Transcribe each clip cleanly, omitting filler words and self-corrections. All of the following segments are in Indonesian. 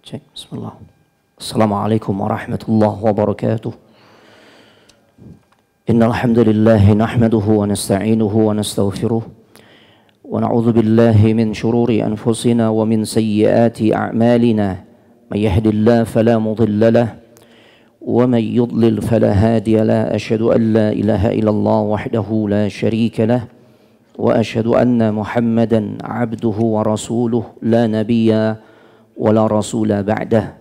Cek, bismillah. Assalamualaikum warahmatullahi wabarakatuh. Innal hamdalillah nahmaduhu wa nasta'inuhu wa nastaghfiruh wa na'udzu billahi min shururi anfusina wa min sayyiati a'malina. May yahdihillahu fala mudilla lahu wa may yudlil fala hadiya lahu. Asyhadu an la ilaha illallah wahdahu la syarika lahu wa asyhadu anna Muhammadan 'abduhu wa rasuluh la nabiyya wala rasula ba'dah.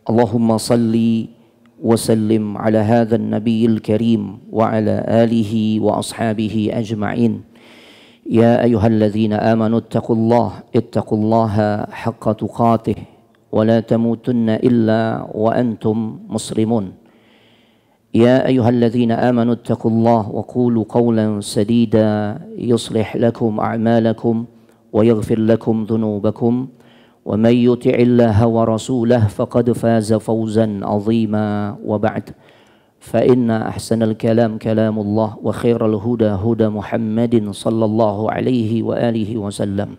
Allahumma salli wa sallim ala hadzal nabiyil karim wa ala alihi wa ashabihi ajma'in. Ya ayyuhalladzina amanu ittaqullaha haqqa tuqatih wa la tamutunna illa wa antum muslimun. Ya ayyuhalladzina amanu ittaqullaha wa qulu qawlan sadida yuslih lakum a'malakum wa yaghfir lakum dhunubakum. ومن يطع الله ورسوله فقد فاز فوزا عظيما وبعد فإن أحسن الكلام كلام الله وخير الهدى هدى محمد صلى الله عليه وآله وسلم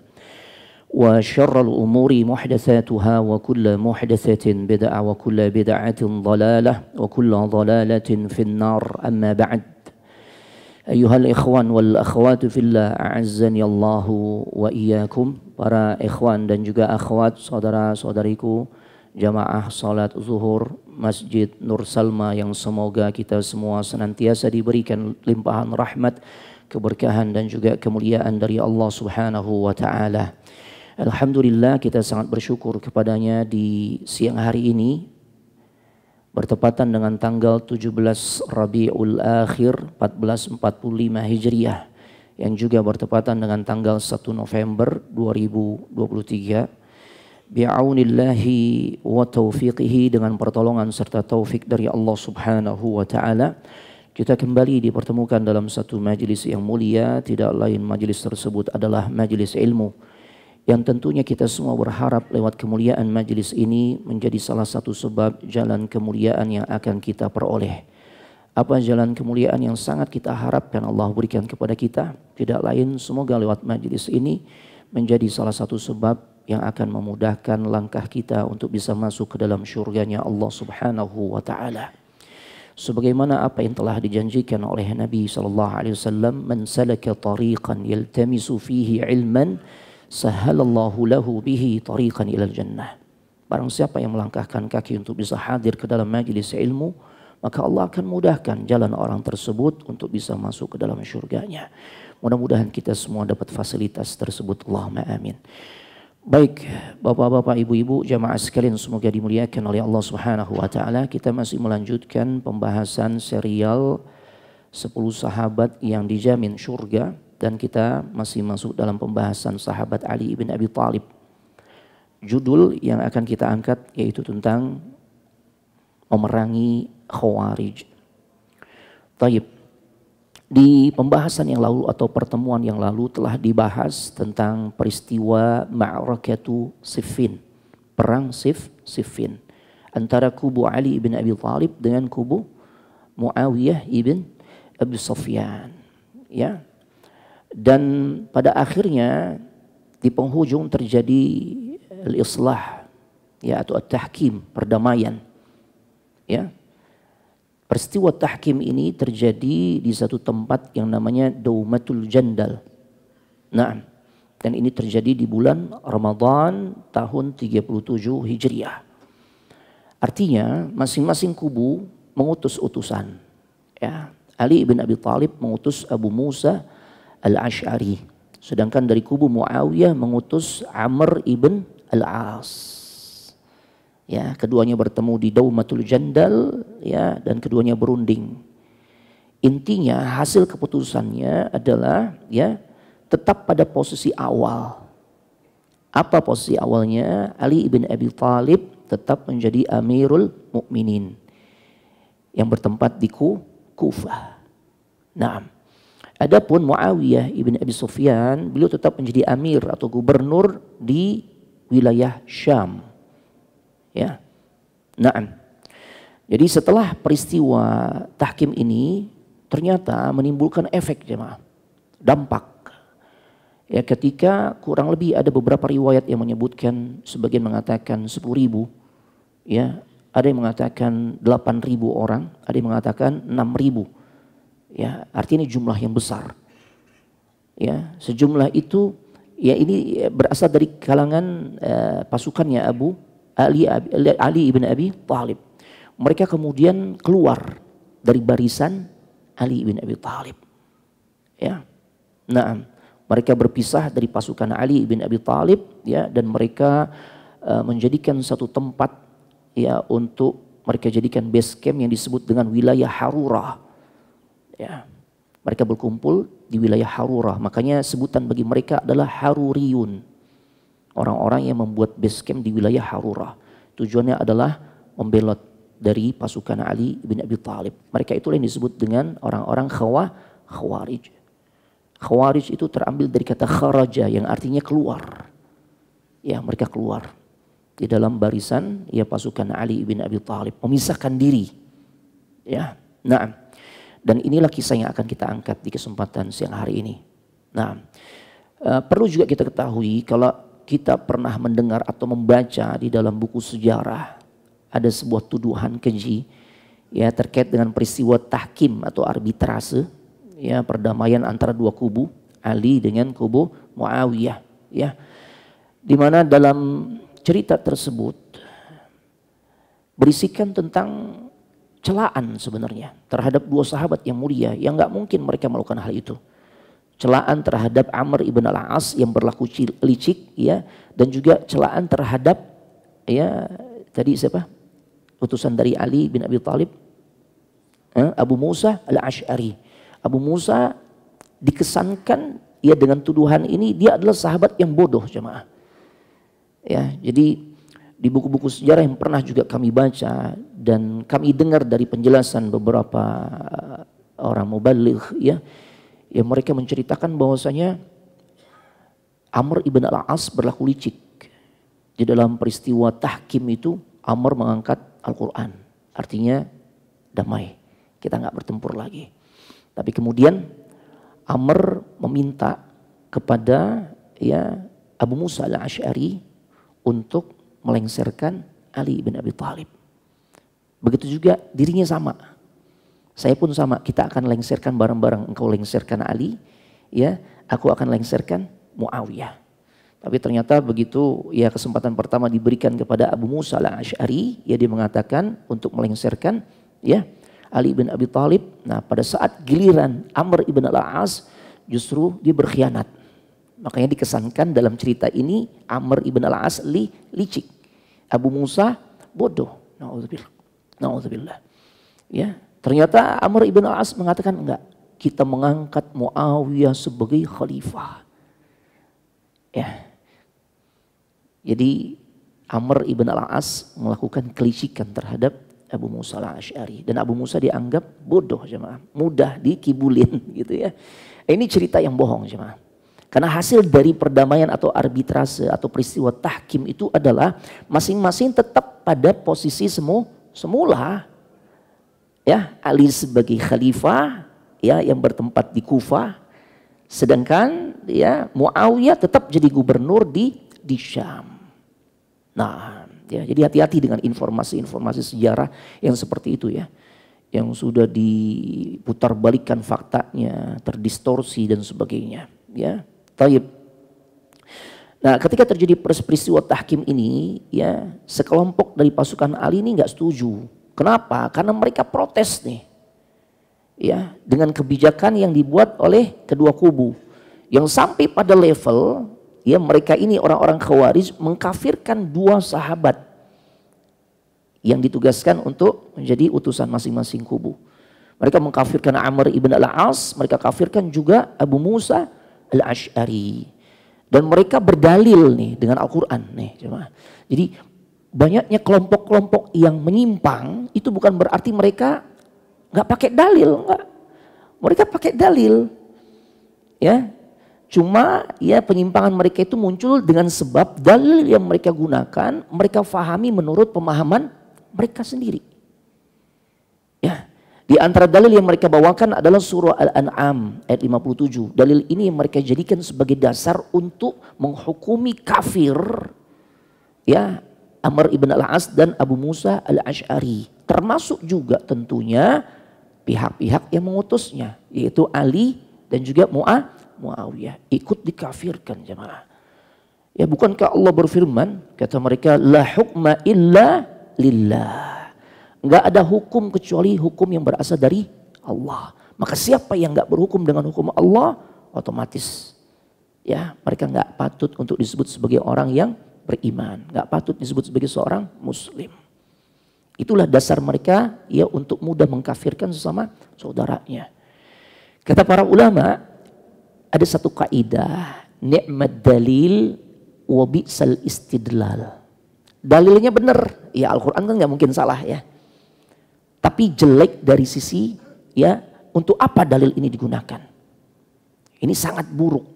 وشر الأمور محدثاتها وكل محدثة بدعة وكل بدعة ضلالة وكل ضلالة في النار. أما بعد Ayyuhal ikhwan wal akhwatu fillah, a'azzani Allahu wa iyyakum. Para ikhwan dan juga akhwat, saudara-saudariku, jamaah salat zuhur Masjid Nur Salma yang semoga kita semua senantiasa diberikan limpahan rahmat, keberkahan dan juga kemuliaan dari Allah Subhanahu wa taala. Alhamdulillah, kita sangat bersyukur kepadanya di siang hari ini, bertepatan dengan tanggal 17 Rabiul Akhir 1445 Hijriah, yang juga bertepatan dengan tanggal 1 November 2023. Bi'aunillahi wa taufiqihi, dengan pertolongan serta taufik dari Allah Subhanahu wa taala, kita kembali dipertemukan dalam satu majelis yang mulia. Tidak lain majelis tersebut adalah majelis ilmu, yang tentunya kita semua berharap lewat kemuliaan majelis ini menjadi salah satu sebab jalan kemuliaan yang akan kita peroleh. Apa jalan kemuliaan yang sangat kita harapkan Allah berikan kepada kita? Tidak lain, semoga lewat majelis ini menjadi salah satu sebab yang akan memudahkan langkah kita untuk bisa masuk ke dalam syurganya Allah Subhanahu wa taala. Sebagaimana apa yang telah dijanjikan oleh Nabi SAW, man salaka tariqan yaltamisu fihi ilman sahalallahu lahu bihi tariqan ilal jannah. Barang siapa yang melangkahkan kaki untuk bisa hadir ke dalam majlis ilmu, maka Allah akan mudahkan jalan orang tersebut untuk bisa masuk ke dalam syurganya. Mudah-mudahan kita semua dapat fasilitas tersebut. Allahumma amin. Baik, bapak-bapak, ibu-ibu, jamaah sekalian semoga dimuliakan oleh Allah Subhanahu wa taala. Kita masih melanjutkan pembahasan serial 10 sahabat yang dijamin syurga. Dan kita masih masuk dalam pembahasan sahabat Ali ibn Abi Thalib. Judul yang akan kita angkat yaitu tentang memerangi Khawarij. Taib. Di pembahasan yang lalu atau pertemuan yang lalu telah dibahas tentang peristiwa Ma'rakatu Siffin. Perang Siffin. Antara kubu Ali ibn Abi Thalib dengan kubu Muawiyah ibn Abi Sufyan. Ya. Dan pada akhirnya di penghujung terjadi al-islah, ya, atau at-tahkim, perdamaian. Ya. Peristiwa tahkim ini terjadi di satu tempat yang namanya Daumatul Jandal. Nah, dan ini terjadi di bulan Ramadan tahun 37 Hijriah. Artinya masing-masing kubu mengutus utusan. Ya. Ali bin Abi Thalib mengutus Abu Musa Al-Ash'ari. Sedangkan dari kubu Muawiyah mengutus Amr ibn Al-As. Ya, keduanya bertemu di Daumatul Jandal, ya, dan keduanya berunding. Intinya hasil keputusannya adalah, ya, tetap pada posisi awal. Apa posisi awalnya? Ali ibn Abi Thalib tetap menjadi Amirul Mukminin yang bertempat di Kufah. Nah, adapun Muawiyah ibn Abi Sufyan, beliau tetap menjadi amir atau gubernur di wilayah Syam. Ya. Naam. Jadi setelah peristiwa tahkim ini ternyata menimbulkan efek, jemaah. Dampak. Ya, ketika kurang lebih ada beberapa riwayat yang menyebutkan, sebagian mengatakan 10.000, ya, ada yang mengatakan 8.000 orang, ada yang mengatakan 6.000. Ya, artinya ini jumlah yang besar. Ya, sejumlah itu ya ini berasal dari kalangan pasukannya Ali ibn Abi Thalib. Mereka kemudian keluar dari barisan Ali ibn Abi Thalib. Ya. Nah, mereka berpisah dari pasukan Ali bin Abi Thalib, ya, dan mereka menjadikan satu tempat, ya, untuk mereka jadikan base camp yang disebut dengan wilayah Harurah. Ya. Mereka berkumpul di wilayah Harurah, makanya sebutan bagi mereka adalah Haruriyun. Orang-orang yang membuat base camp di wilayah Harurah. Tujuannya adalah membelot dari pasukan Ali bin Abi Thalib. Mereka itulah yang disebut dengan orang-orang Khawarij. Khawarij itu terambil dari kata kharaja yang artinya keluar. Ya, mereka keluar di dalam barisan, ya, pasukan Ali bin Abi Thalib, memisahkan diri. Ya. Nah, dan inilah kisah yang akan kita angkat di kesempatan siang hari ini. Nah, perlu juga kita ketahui kalau kita pernah mendengar atau membaca di dalam buku sejarah ada sebuah tuduhan keji, ya, terkait dengan peristiwa tahkim atau arbitrase, ya, perdamaian antara dua kubu, Ali dengan kubu Muawiyah, ya. Di mana dalam cerita tersebut berisikan tentang celaan sebenarnya terhadap dua sahabat yang mulia yang nggak mungkin mereka melakukan hal itu. Celaan terhadap Amr ibn al-As yang berlaku licik, ya, dan juga celaan terhadap, ya, tadi siapa? Utusan dari Ali bin Abi Thalib, Abu Musa al-Ash'ari. Abu Musa dikesankan, ya, dengan tuduhan ini dia adalah sahabat yang bodoh, jemaah. Ya, jadi di buku-buku sejarah yang pernah juga kami baca dan kami dengar dari penjelasan beberapa orang mubaligh, ya, mereka menceritakan bahwasanya Amr ibn al-As berlaku licik. Di dalam peristiwa tahkim itu Amr mengangkat Al-Quran, artinya damai, kita nggak bertempur lagi. Tapi kemudian Amr meminta kepada, ya, Abu Musa al-Ash'ari untuk melengsarkan Ali bin Abi Thalib. Begitu juga dirinya sama. Saya pun sama, kita akan lengsarkan bareng-bareng. Engkau lengsarkan Ali, ya, aku akan lengsarkan Muawiyah. Tapi ternyata begitu, ya, kesempatan pertama diberikan kepada Abu Musa al-Ash'ari, ya, dia mengatakan untuk melengsarkan, ya, Ali bin Abi Thalib. Nah, pada saat giliran Amr ibn al-As justru dia berkhianat. Makanya dikesankan dalam cerita ini Amr ibn al-As licik, Abu Musa bodoh. Na'udzubillah. Ya, ternyata Amr ibn al-As mengatakan enggak, kita mengangkat Muawiyah sebagai khalifah. Ya. Jadi Amr ibn al-As melakukan kelicikan terhadap Abu Musa al-Ash'ari, dan Abu Musa dianggap bodoh, jemaah, mudah dikibulin, gitu, ya. Ini cerita yang bohong, jemaah. Karena hasil dari perdamaian atau arbitrase atau peristiwa tahkim itu adalah masing-masing tetap pada posisi semula. Ya, Ali sebagai khalifah, ya, yang bertempat di Kufah, sedangkan, ya, Muawiyah tetap jadi gubernur di Syam. Nah, ya, jadi hati-hati dengan informasi-informasi sejarah yang seperti itu, ya, yang sudah diputarbalikkan faktanya, terdistorsi dan sebagainya, ya. Taib. Nah, ketika terjadi peristiwa tahkim ini, ya, sekelompok dari pasukan Ali ini nggak setuju. Kenapa? Karena mereka protes nih, ya, dengan kebijakan yang dibuat oleh kedua kubu, yang sampai pada level, ya, mereka ini orang-orang Khawarij mengkafirkan dua sahabat yang ditugaskan untuk menjadi utusan masing-masing kubu. Mereka mengkafirkan Amr ibn al-As, mereka kafirkan juga Abu Musa al-Ash'ari. Dan mereka berdalil nih dengan Al-Quran nih, jemaah. Jadi banyaknya kelompok-kelompok yang menyimpang itu bukan berarti mereka nggak pakai dalil, enggak. Mereka pakai dalil, ya. Cuma, ya, penyimpangan mereka itu muncul dengan sebab dalil yang mereka gunakan mereka fahami menurut pemahaman mereka sendiri. Ya, Di antara dalil yang mereka bawakan adalah surah Al-An'am ayat 57. Dalil ini yang mereka jadikan sebagai dasar untuk menghukumi kafir ya Amr ibn al-As dan Abu Musa al-Ash'ari. Termasuk juga tentunya pihak-pihak yang mengutusnya, yaitu Ali dan juga Muawiyah, ikut dikafirkan jemaah. Ya, bukankah Allah berfirman, kata mereka, la hukma illa lillah. Enggak ada hukum kecuali hukum yang berasal dari Allah. Maka siapa yang enggak berhukum dengan hukum Allah, otomatis ya mereka enggak patut untuk disebut sebagai orang yang beriman, enggak patut disebut sebagai seorang muslim. Itulah dasar mereka ya untuk mudah mengkafirkan sesama saudaranya. Kata para ulama, ada satu kaidah, ni'mad dalil wa bi'sal istidlal. Dalilnya benar, ya Al-Quran kan nggak mungkin salah ya. Tapi jelek dari sisi ya untuk apa dalil ini digunakan? Ini sangat buruk,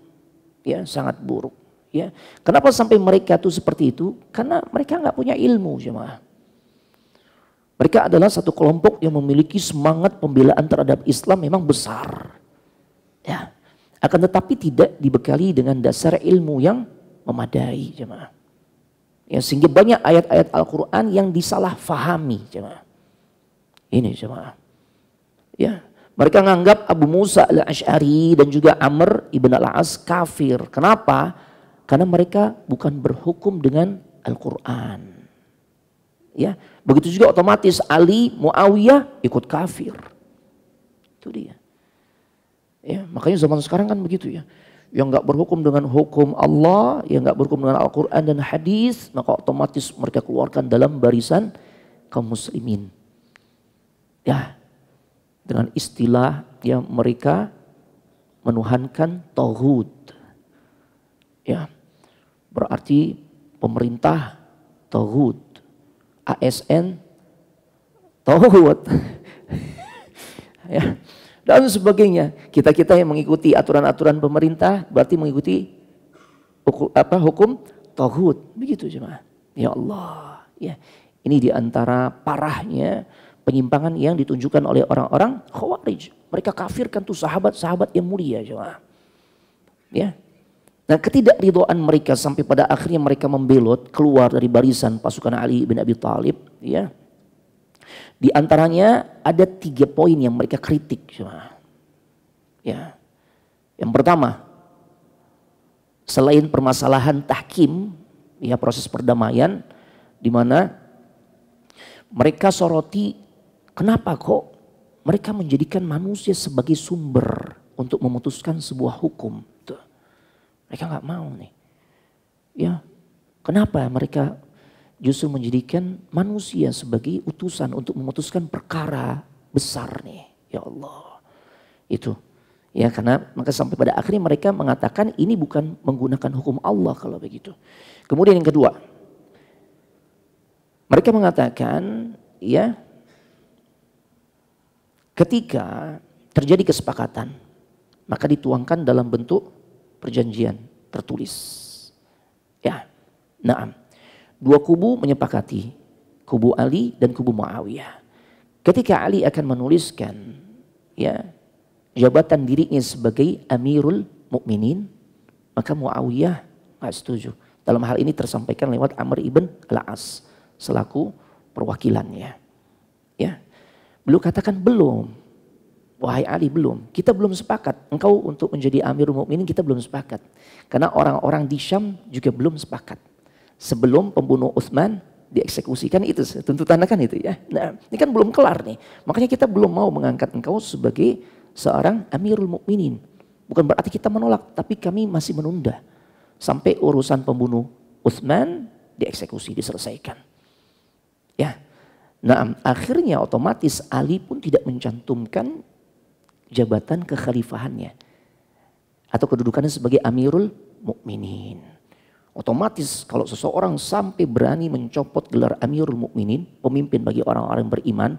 ya sangat buruk. Ya, kenapa sampai mereka tuh seperti itu? Karena mereka nggak punya ilmu, jemaah. Mereka adalah satu kelompok yang memiliki semangat pembelaan terhadap Islam memang besar, ya. Akan tetapi tidak dibekali dengan dasar ilmu yang memadai, jemaah. Ya, sehingga banyak ayat-ayat Al-Quran yang disalah fahami, jemaah. Ini jemaah. Ya, mereka menganggap Abu Musa al-Ash'ari dan juga Amr ibn al-As kafir. Kenapa? Karena mereka bukan berhukum dengan Al-Quran. Ya, begitu juga otomatis Ali, Muawiyah ikut kafir. Itu dia. Ya, makanya zaman sekarang kan begitu ya. Yang nggak berhukum dengan hukum Allah, yang nggak berhukum dengan Al-Quran dan hadis, maka otomatis mereka keluarkan dalam barisan kaum muslimin. Ya, dengan istilah yang mereka menuhankan tauhid. Ya, berarti pemerintah tauhid, ASN tauhid. Ya, dan sebagainya. Kita yang mengikuti aturan-aturan pemerintah berarti mengikuti hukum tauhid. Begitu jemaah. Ya Allah, ya. Ini diantara parahnya penyimpangan yang ditunjukkan oleh orang-orang Khawarij. Mereka kafirkan tuh sahabat-sahabat yang mulia, jemaah. Ya. Nah, ketidakridhaan mereka sampai pada akhirnya mereka membelot keluar dari barisan pasukan Ali bin Abi Thalib, ya. Di antaranya ada 3 poin yang mereka kritik, jemaah. Ya. Yang pertama, selain permasalahan tahkim, ya proses perdamaian di mana mereka soroti kenapa kok mereka menjadikan manusia sebagai sumber untuk memutuskan sebuah hukum. Tuh. Mereka nggak mau nih. Ya, kenapa mereka justru menjadikan manusia sebagai utusan untuk memutuskan perkara besar nih. Ya Allah. Itu. Ya, karena maka sampai pada akhirnya mereka mengatakan ini bukan menggunakan hukum Allah kalau begitu. Kemudian yang kedua, mereka mengatakan ya, ketika terjadi kesepakatan, maka dituangkan dalam bentuk perjanjian tertulis. Ya, naam. 2 kubu menyepakati, kubu Ali dan kubu Muawiyah. Ketika Ali akan menuliskan, ya, jabatan dirinya sebagai Amirul Mukminin, maka Muawiyah nggak setuju. Dalam hal ini tersampaikan lewat Amr ibn al-As selaku perwakilannya. Ya. Beliau katakan belum. Wahai Ali, belum. Kita belum sepakat. Engkau untuk menjadi Amirul Mukminin kita belum sepakat. Karena orang-orang di Syam juga belum sepakat. Sebelum pembunuh Utsman dieksekusikan itu tuntutannya kan itu ya. Nah, ini kan belum kelar nih. Makanya kita belum mau mengangkat engkau sebagai seorang Amirul Mukminin. Bukan berarti kita menolak, tapi kami masih menunda sampai urusan pembunuh Utsman dieksekusi, diselesaikan. Ya. Nah, akhirnya otomatis Ali pun tidak mencantumkan jabatan kekhalifahannya atau kedudukannya sebagai Amirul Mukminin. Otomatis kalau seseorang sampai berani mencopot gelar Amirul Mukminin, pemimpin bagi orang-orang beriman,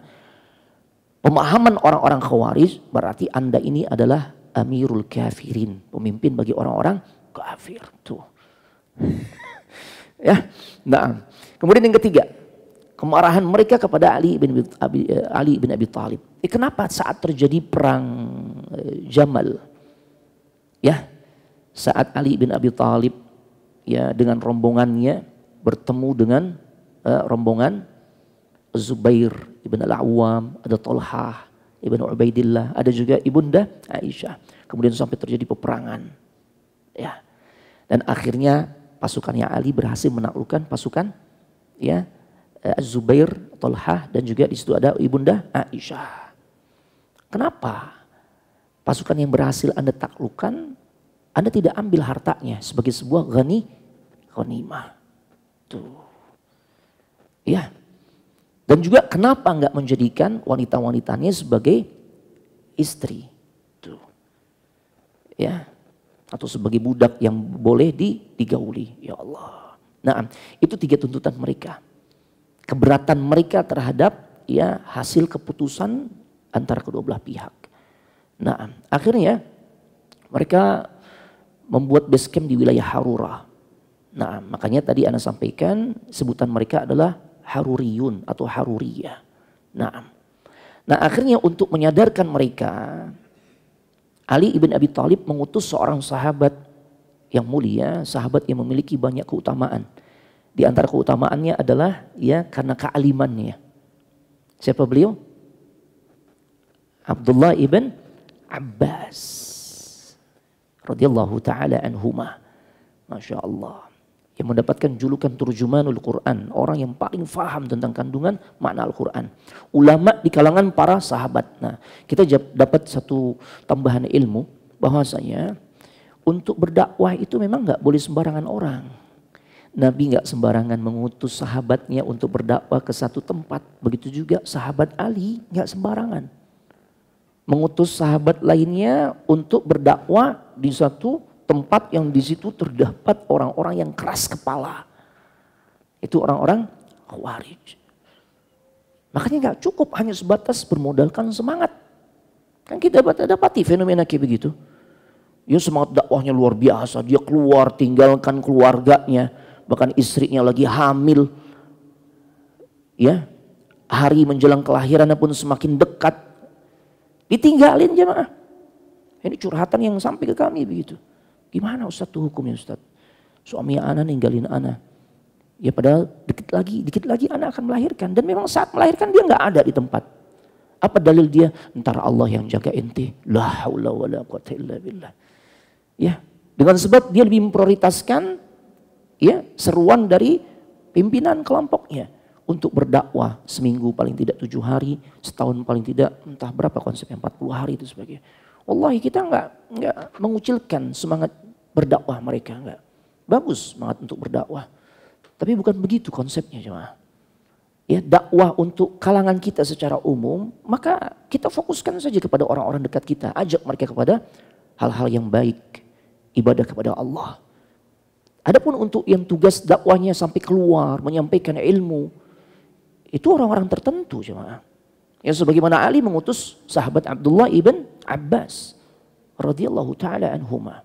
pemahaman orang-orang Khawarij berarti Anda ini adalah Amirul Kafirin, pemimpin bagi orang-orang kafir tuh. Ya. Nah, kemudian yang ketiga, kemarahan mereka kepada Ali bin Abi Thalib. Kenapa saat terjadi perang Jamal, ya, saat Ali bin Abi Thalib ya dengan rombongannya bertemu dengan rombongan Zubair ibn Al-Awwam, ada Talhah ibn Ubaidillah, ada juga ibunda Aisyah. Kemudian sampai terjadi peperangan, ya, dan akhirnya pasukannya Ali berhasil menaklukkan pasukan, ya, Zubair, Talhah, dan juga di situ ada ibunda Aisyah. Kenapa pasukan yang berhasil Anda taklukkan, Anda tidak ambil hartanya sebagai sebuah ghanimah? Tuh, ya. Dan juga kenapa enggak menjadikan wanita-wanitanya sebagai istri? Tuh, ya, atau sebagai budak yang boleh digauli. Ya Allah. Nah, itu 3 tuntutan mereka. Keberatan mereka terhadap, ya, hasil keputusan antara kedua belah pihak. Nah, akhirnya mereka membuat base camp di wilayah Harurah. Nah, makanya tadi Anda sampaikan sebutan mereka adalah Haruriyun atau Haruriyah. Nah, akhirnya untuk menyadarkan mereka, Ali ibn Abi Thalib mengutus seorang sahabat yang mulia, sahabat yang memiliki banyak keutamaan. Di antara keutamaannya adalah, ya, karena kealimannya. Siapa beliau? Abdullah ibn Abbas radhiyallahu taala anhuma. Masya Allah. Yang mendapatkan julukan Turjumanul Quran, orang yang paling faham tentang kandungan makna Al-Quran. Ulama di kalangan para sahabat. Nah, kita dapat satu tambahan ilmu bahwasanya untuk berdakwah itu memang nggak boleh sembarangan orang. Nabi nggak sembarangan mengutus sahabatnya untuk berdakwah ke satu tempat. Begitu juga sahabat Ali nggak sembarangan mengutus sahabat lainnya untuk berdakwah di satu tempat yang di situ terdapat orang-orang yang keras kepala. Itu orang-orang Khawarij. Makanya nggak cukup hanya sebatas bermodalkan semangat. Kan kita dapati fenomena kayak begitu. Ya, semangat dakwahnya luar biasa. Dia keluar tinggalkan keluarganya, bahkan istrinya lagi hamil. Ya, hari menjelang kelahirannya pun semakin dekat. Ditinggalin jemaah. Ini curhatan yang sampai ke kami begitu. Gimana Ustaz tuh hukumnya Ustaz? Suami anak ninggalin anak. Ya padahal dikit lagi anak akan melahirkan. Dan memang saat melahirkan dia nggak ada di tempat. Apa dalil dia? Ntar Allah yang jaga ente. La haula wa la quwata illa billah. Ya, dengan sebab dia lebih memprioritaskan, ya, seruan dari pimpinan kelompoknya. Untuk berdakwah seminggu paling tidak 7 hari, setahun paling tidak entah berapa konsepnya 40 hari itu sebagai. Wallahi kita enggak mengucilkan semangat berdakwah mereka, enggak. Bagus semangat untuk berdakwah. Tapi bukan begitu konsepnya jemaah. Ya, dakwah untuk kalangan kita secara umum, maka kita fokuskan saja kepada orang-orang dekat kita, ajak mereka kepada hal-hal yang baik, ibadah kepada Allah. Adapun untuk yang tugas dakwahnya sampai keluar menyampaikan ilmu, itu orang-orang tertentu jemaah. Ya, sebagaimana Ali mengutus sahabat Abdullah ibn Abbas radhiyallahu taala anhuma.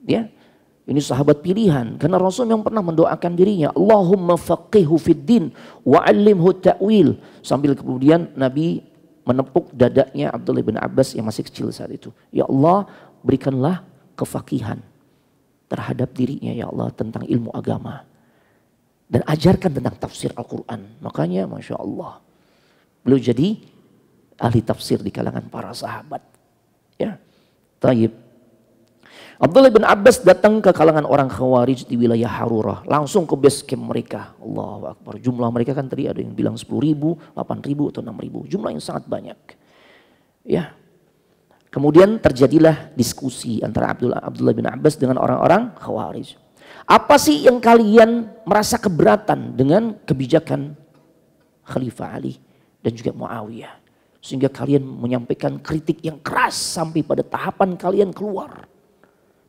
Ya, ini sahabat pilihan karena Rasul yang pernah mendoakan dirinya, Allahumma faqihhu fid din wa 'allimhu ta'wil, sambil kemudian Nabi menepuk dadanya Abdullah bin Abbas yang masih kecil saat itu. Ya Allah, berikanlah kefakihan terhadap dirinya ya Allah tentang ilmu agama. Dan ajarkan tentang tafsir Al-Quran. Makanya Masya Allah, beliau jadi ahli tafsir di kalangan para sahabat. Ya, taib. Abdullah bin Abbas datang ke kalangan orang Khawarij di wilayah Harurah. Langsung ke base camp mereka. Allahu Akbar. Jumlah mereka kan tadi ada yang bilang 10.000, 8.000 atau 6.000. Jumlah yang sangat banyak. Ya. Kemudian terjadilah diskusi antara Abdullah bin Abbas dengan orang-orang Khawarij. Apa sih yang kalian merasa keberatan dengan kebijakan Khalifah Ali dan juga Muawiyah? Sehingga kalian menyampaikan kritik yang keras sampai pada tahapan kalian keluar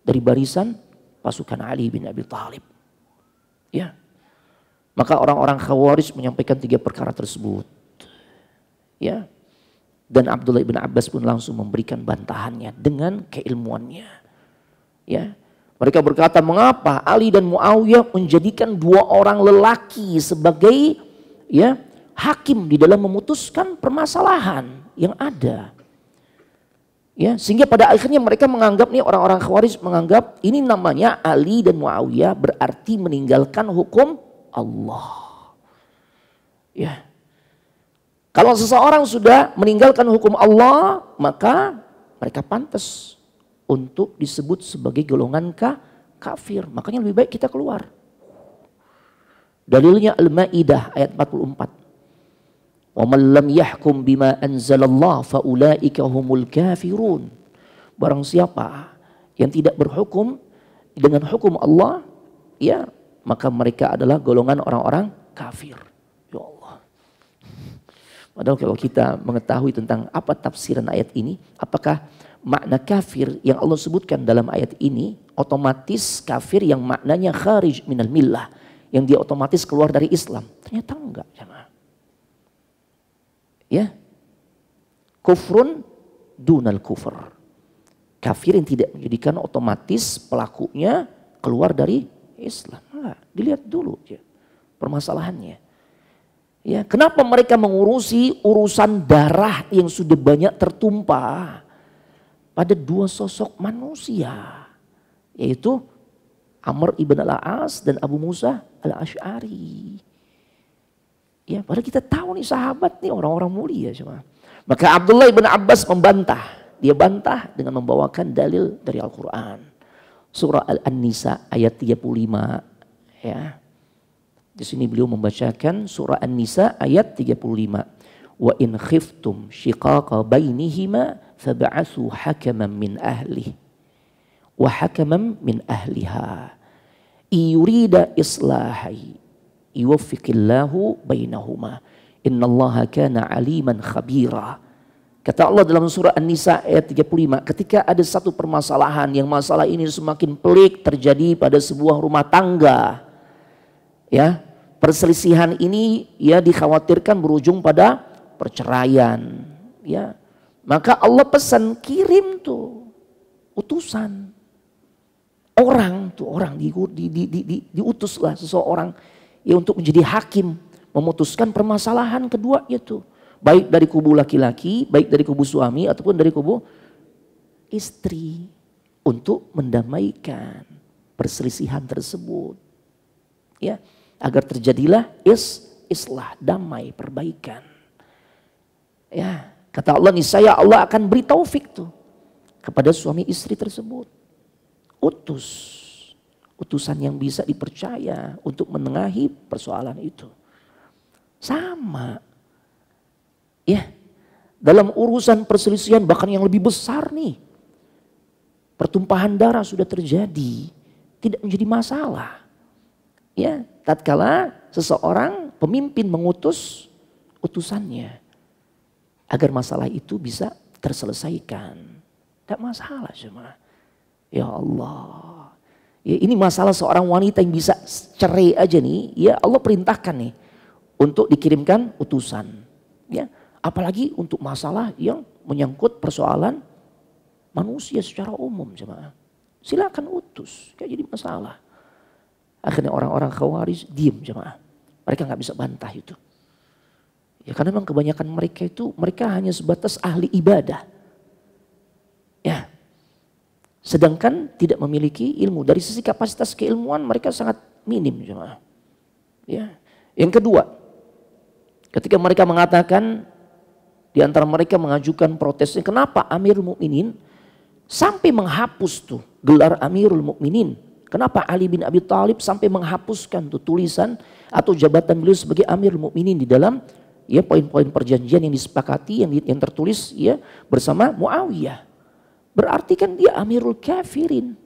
dari barisan pasukan Ali bin Abi Thalib. Ya. Maka orang-orang Khawarij menyampaikan 3 perkara tersebut. Ya. Dan Abdullah bin Abbas pun langsung memberikan bantahannya dengan keilmuannya. Ya. Mereka berkata, mengapa Ali dan Muawiyah menjadikan 2 orang lelaki sebagai ya hakim di dalam memutuskan permasalahan yang ada. Ya, sehingga pada akhirnya mereka menganggap nih, orang-orang Khawarij menganggap ini namanya Ali dan Muawiyah berarti meninggalkan hukum Allah. Ya. Kalau seseorang sudah meninggalkan hukum Allah, maka mereka pantas untuk disebut sebagai golongan kafir. Makanya lebih baik kita keluar. Dalilnya Al-Maidah ayat 44. وَمَنْ لَمْ يَحْكُمْ بِمَا أَنْزَلَ اللَّهُ فَأُولَٰئِكَ هُمُ الْكَافِرُونَ. Barang siapa yang tidak berhukum dengan hukum Allah, ya, maka mereka adalah golongan orang-orang kafir. Ya Allah. Padahal kalau kita mengetahui tentang apa tafsiran ayat ini, apakah makna kafir yang Allah sebutkan dalam ayat ini otomatis kafir yang maknanya kharij minal millah, yang dia otomatis keluar dari Islam? Ternyata enggak, jemaah. Ya, kufrun dunal kufur, kafir yang tidak menjadikan otomatis pelakunya keluar dari Islam. Nah, dilihat dulu ya permasalahannya. Ya, kenapa mereka mengurusi urusan darah yang sudah banyak tertumpah pada dua sosok manusia, yaitu Amr ibn al-As dan Abu Musa al-Ash'ari. Ya, padahal kita tahu nih sahabat nih orang-orang mulia cuma. Maka Abdullah ibn Abbas membantah. Dia bantah dengan membawakan dalil dari Al-Quran. Surah Al-Nisa ayat 35. Ya. Di sini beliau membacakan surah An-Nisa ayat 35. Wa in khiftum shiqaqa bainihima fab'atsu hakaman min ahlihi wa hakaman min ahliha yurida islahi yuwaffiqillahu bainahuma innallaha kana aliman khabira. Kata Allah dalam surah An-Nisa ayat 35, ketika ada satu permasalahan yang masalah ini semakin pelik terjadi pada sebuah rumah tangga, ya, perselisihan ini ya dikhawatirkan berujung pada perceraian, ya, maka Allah pesan kirim tuh utusan orang diutuslah seseorang ya untuk menjadi hakim, memutuskan permasalahan kedua itu. Baik dari kubu laki-laki, baik dari kubu suami ataupun dari kubu istri. Untuk mendamaikan perselisihan tersebut. Ya, agar terjadilah islah, damai, perbaikan. Ya, kata Allah, niscaya Allah akan beri taufik tuh kepada suami istri tersebut. Utusan yang bisa dipercaya untuk menengahi persoalan itu. Sama. Ya, dalam urusan perselisihan bahkan yang lebih besar nih. Pertumpahan darah sudah terjadi, tidak menjadi masalah. Ya, tatkala seseorang pemimpin mengutus utusannya agar masalah itu bisa terselesaikan. Tidak masalah cuma. Ya Allah. Ya, ini masalah seorang wanita yang bisa cerai aja nih, ya Allah perintahkan nih untuk dikirimkan utusan. Ya, apalagi untuk masalah yang menyangkut persoalan manusia secara umum, jemaah. Silakan utus, gak jadi masalah. Akhirnya orang-orang Khawarij diam, jemaah. Mereka nggak bisa bantah itu. Ya karena memang kebanyakan mereka hanya sebatas ahli ibadah. Ya. Sedangkan tidak memiliki ilmu. Dari sisi kapasitas keilmuan mereka sangat minim, jemaah. Ya. Yang kedua, ketika mereka mengatakan di antara mereka mengajukan protesnya, kenapa Amirul Mukminin sampai menghapus tuh gelar Amirul Mukminin? Kenapa Ali bin Abi Thalib sampai menghapuskan tuh tulisan atau jabatan beliau sebagai Amirul Mukminin di dalam ya poin-poin perjanjian yang disepakati yang tertulis ya bersama Muawiyah? Berarti kan dia Amirul Kafirin.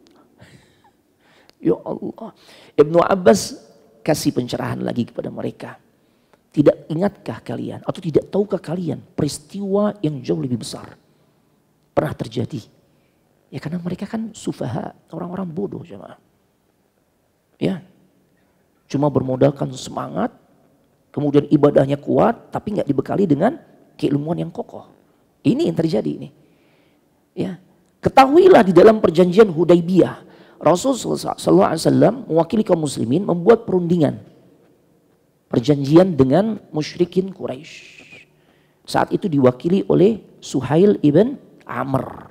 Ya Allah. Ibnu Abbas kasih pencerahan lagi kepada mereka. Tidak ingatkah kalian atau tidak tahukah kalian peristiwa yang jauh lebih besar pernah terjadi? Ya karena mereka kan sufaha, orang-orang bodoh jemaah. Ya. Cuma bermodalkan semangat, kemudian ibadahnya kuat tapi nggak dibekali dengan keilmuan yang kokoh. Ini yang terjadi ini. Ya. Ketahuilah di dalam perjanjian Hudaibiyah, Rasul sallallahu alaihi wasallam mewakili kaum muslimin membuat perundingan. perjanjian dengan musyrikin Quraisy. Saat itu diwakili oleh Suhail ibn Amr.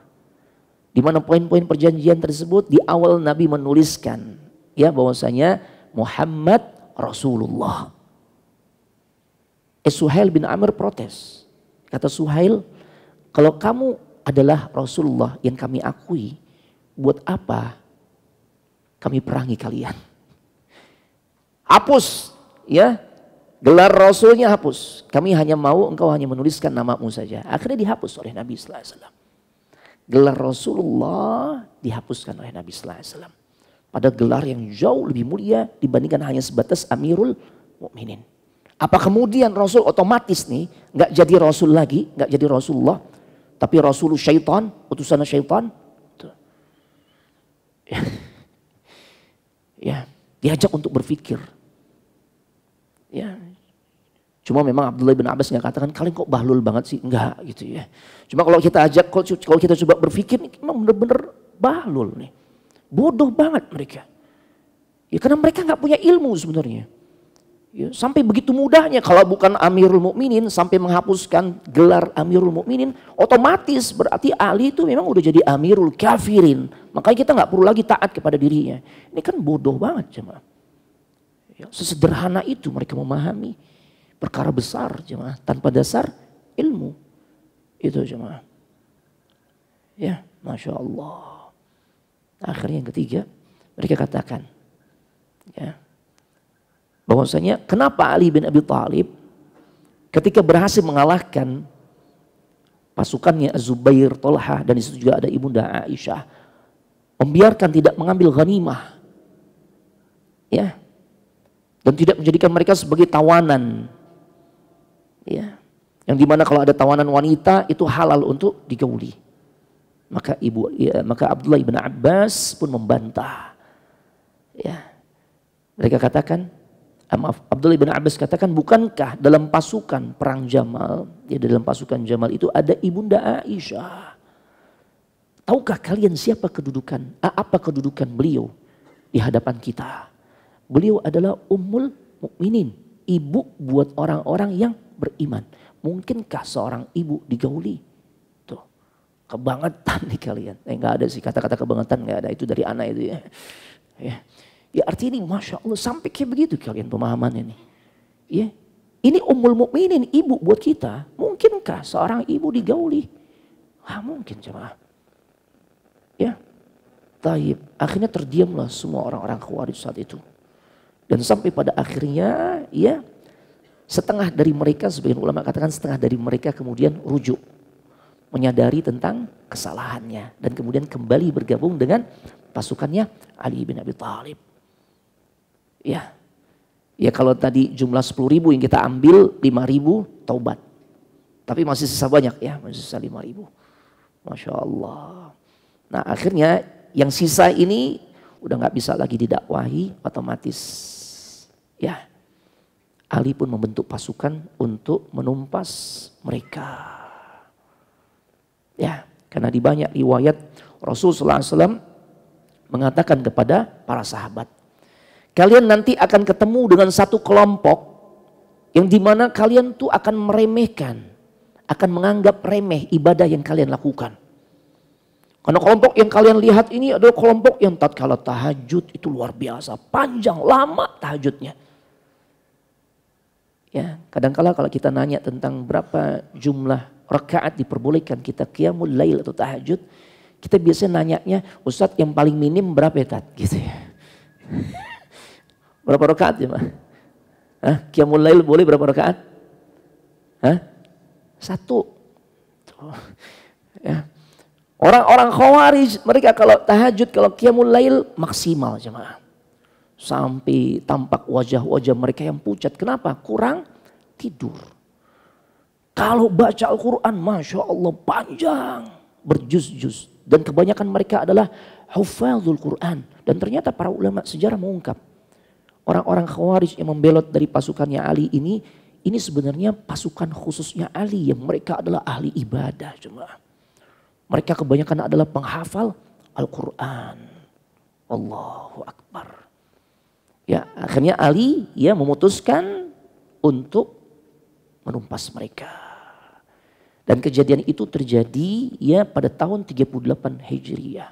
Di mana poin-poin perjanjian tersebut di awal Nabi menuliskan ya bahwasanya Muhammad Rasulullah. Suhail bin Amr protes. Kata Suhail, kalau kamu adalah Rasulullah yang kami akui, buat apa kami perangi kalian? Hapus ya. Gelar Rasulnya hapus. Kami hanya mau engkau hanya menuliskan namamu saja. Akhirnya dihapus oleh Nabi sallallahu alaihi wasallam. Gelar Rasulullah dihapuskan oleh Nabi sallallahu alaihi wasallam. Pada gelar yang jauh lebih mulia dibandingkan hanya sebatas Amirul Mukminin. Apa kemudian Rasul otomatis nih nggak jadi Rasul lagi, nggak jadi Rasulullah, tapi Rasul syaitan, utusan syaitan? Ya, diajak untuk berpikir. Ya, cuma memang Abdullah bin Abbas nggak katakan kalian kok bahlul banget sih, enggak gitu ya. Cuma kalau kita ajak, kalau kita coba berpikir, memang benar-benar bahlul nih, bodoh banget mereka. Ya karena mereka nggak punya ilmu sebenarnya. Ya, sampai begitu mudahnya kalau bukan Amirul Mukminin sampai menghapuskan gelar Amirul Mukminin, otomatis berarti Ali itu memang udah jadi Amirul Kafirin. Makanya kita nggak perlu lagi taat kepada dirinya. Ini kan bodoh banget jemaah. Ya, sesederhana itu mereka memahami perkara besar jemaah tanpa dasar ilmu. Itu jemaah. Ya, Masya Allah. Akhirnya yang ketiga mereka katakan ya, bahwasanya kenapa Ali bin Abi Thalib ketika berhasil mengalahkan pasukannya Az-Zubair, Thalhah dan di situ juga ada Ibunda Aisyah, membiarkan tidak mengambil ghanimah. Ya. Dan tidak menjadikan mereka sebagai tawanan. Ya. Yang dimana kalau ada tawanan wanita itu halal untuk digauli. Maka Abdullah bin Abbas pun membantah. Ya. Mereka katakan, Abdullah bin Abbas katakan, bukankah dalam pasukan perang Jamal, ya dalam pasukan Jamal itu ada Ibunda Aisyah. Tahukah kalian apa kedudukan beliau di hadapan kita? Beliau adalah Ummul Mukminin, ibu buat orang-orang yang beriman. Mungkinkah seorang ibu digauli? Tuh, kebangetan nih kalian. Enggak ada sih kata-kata kebangetan, enggak ada, itu dari anak itu ya. Ya artinya ini Masya Allah sampai kayak begitu kalian pemahamannya nih. Ya, ini Ummul Mukminin, ibu buat kita. Mungkinkah seorang ibu digauli? Mungkin jemaah. Ya, taib. Akhirnya terdiamlah semua orang-orang Khawarij saat itu. Dan sampai pada akhirnya ya setengah dari mereka, sebagian ulama katakan setengah dari mereka kemudian rujuk. Menyadari tentang kesalahannya. Dan kemudian kembali bergabung dengan pasukannya Ali bin Abi Thalib. Ya, ya kalau tadi jumlah 10.000 yang kita ambil 5.000 taubat. Tapi masih sisa banyak ya, masih sisa 5.000. Masya Allah. Nah akhirnya yang sisa ini udah gak bisa lagi didakwahi, otomatis ya Ali pun membentuk pasukan untuk menumpas mereka. Ya, karena di banyak riwayat Rasulullah SAW mengatakan kepada para sahabat, kalian nanti akan ketemu dengan satu kelompok yang dimana kalian tuh akan meremehkan, akan menganggap remeh ibadah yang kalian lakukan. Karena kelompok yang kalian lihat ini adalah kelompok yang tatkala tahajud itu luar biasa, panjang, lama tahajudnya. Ya, kadang-kala kalau kita nanya tentang berapa jumlah rakaat diperbolehkan kita qiyamul lail atau tahajud, kita biasanya nanyanya, Ustadz yang paling minim berapa ya Tat? Gitu ya. Berapa rakaat ya Pak? Qiyamul lail boleh berapa rakaat? 1. Tuh. Ya. Orang-orang Khawarij mereka kalau tahajud, kalau qiyamul lail maksimal jemaah. Sampai tampak wajah-wajah mereka yang pucat. Kenapa? Kurang tidur. Kalau baca Al-Quran Masya Allah panjang. Berjuz-juz. Dan kebanyakan mereka adalah hufadzul Quran. Dan ternyata para ulama sejarah mengungkap. Orang-orang Khawarij yang membelot dari pasukannya Ali ini sebenarnya pasukan khususnya Ali. Yang mereka adalah ahli ibadah jemaah. Mereka kebanyakan adalah penghafal Al-Quran. Allahu Akbar. Ya, akhirnya Ali ya memutuskan untuk menumpas mereka. Dan kejadian itu terjadi ya pada tahun 38 Hijriah.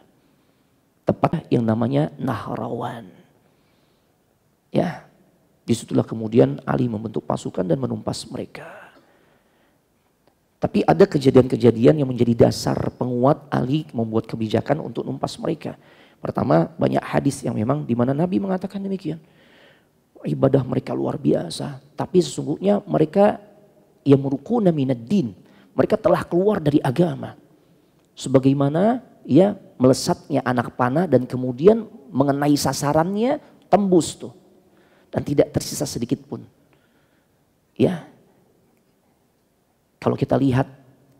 Tepat yang namanya Nahrawan. Ya, disitulah kemudian Ali membentuk pasukan dan menumpas mereka. Tapi ada kejadian-kejadian yang menjadi dasar penguat Ali membuat kebijakan untuk numpas mereka. Pertama, banyak hadis yang memang di mana Nabi mengatakan demikian. Ibadah mereka luar biasa, tapi sesungguhnya mereka yang merukuna minad din. Mereka telah keluar dari agama. Sebagaimana ya melesatnya anak panah dan kemudian mengenai sasarannya tembus tuh. Dan tidak tersisa sedikit pun. Ya. Kalau kita lihat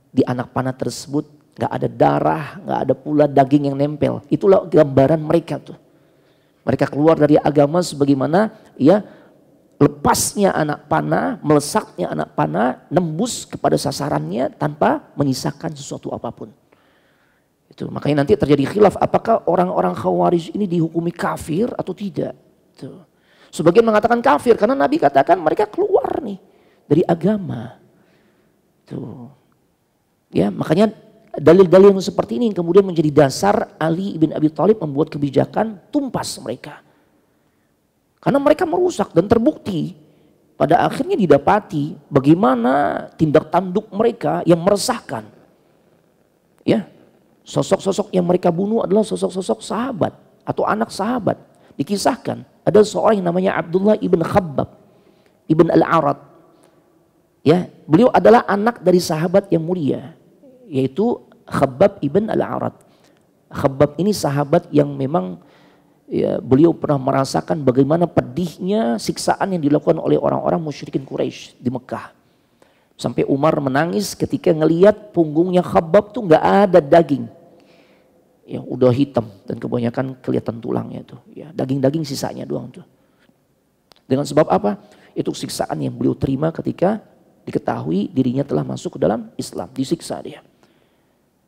di anak panah tersebut gak ada darah, gak ada pula daging yang nempel. Itulah gambaran mereka tuh. Mereka keluar dari agama sebagaimana ya lepasnya anak panah, melesatnya anak panah, nembus kepada sasarannya tanpa menyisakan sesuatu apapun. Itu makanya nanti terjadi khilaf apakah orang-orang Khawarij ini dihukumi kafir atau tidak. Tuh. Sebagian mengatakan kafir karena Nabi katakan mereka keluar nih dari agama. Tuh. Ya, makanya dalil-dalil yang seperti ini yang kemudian menjadi dasar Ali bin Abi Thalib membuat kebijakan tumpas mereka. Karena mereka merusak dan terbukti pada akhirnya didapati bagaimana tindak tanduk mereka yang meresahkan. Ya, sosok-sosok yang mereka bunuh adalah sosok-sosok sahabat atau anak sahabat. Dikisahkan ada seorang yang namanya Abdullah ibn Khabbab ibn al-Arad. Ya, beliau adalah anak dari sahabat yang mulia yaitu Khabbab ibn al-Arad. Khabbab ini sahabat yang memang ya, beliau pernah merasakan bagaimana pedihnya siksaan yang dilakukan oleh orang-orang musyrikin Quraisy di Mekah. Sampai Umar menangis ketika ngelihat punggungnya Khabbab tuh nggak ada daging. Yang udah hitam dan kebanyakan kelihatan tulangnya tuh. Ya, daging-daging sisanya doang tuh. Dengan sebab apa? Itu siksaan yang beliau terima ketika diketahui dirinya telah masuk ke dalam Islam. Disiksa dia.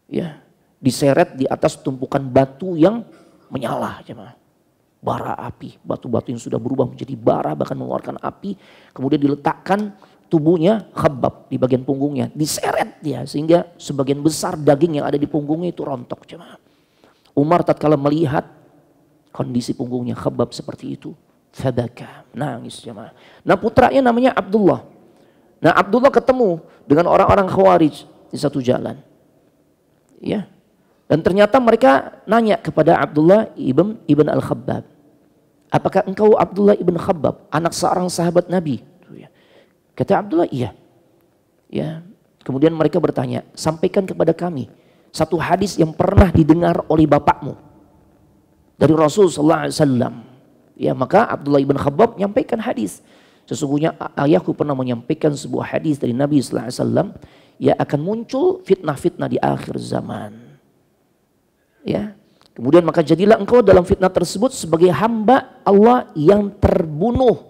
Ya, diseret di atas tumpukan batu yang menyala, jemaah. Bara api, batu-batu yang sudah berubah menjadi bara bahkan mengeluarkan api, kemudian diletakkan tubuhnya Khabbab di bagian punggungnya, diseret dia sehingga sebagian besar daging yang ada di punggungnya itu rontok, jemaah. Umar tatkala melihat kondisi punggungnya Khabbab seperti itu, fabaka, nangis, jemaah. Nah, putranya namanya Abdullah. Nah, Abdullah ketemu dengan orang-orang Khawarij di satu jalan. Ya. Dan ternyata mereka nanya kepada Abdullah ibn al-Khabbab. Apakah engkau Abdullah ibn Khabbab, anak seorang sahabat Nabi? Kata Abdullah, iya. Ya. Kemudian mereka bertanya, sampaikan kepada kami satu hadis yang pernah didengar oleh bapakmu dari Rasul sallallahu alaihi wasallam. Ya, maka Abdullah ibn Khabbab menyampaikan hadis. Sesungguhnya ayahku pernah menyampaikan sebuah hadis dari Nabi sallallahu alaihi wasallam, ya akan muncul fitnah-fitnah di akhir zaman. Ya. Kemudian maka jadilah engkau dalam fitnah tersebut sebagai hamba Allah yang terbunuh.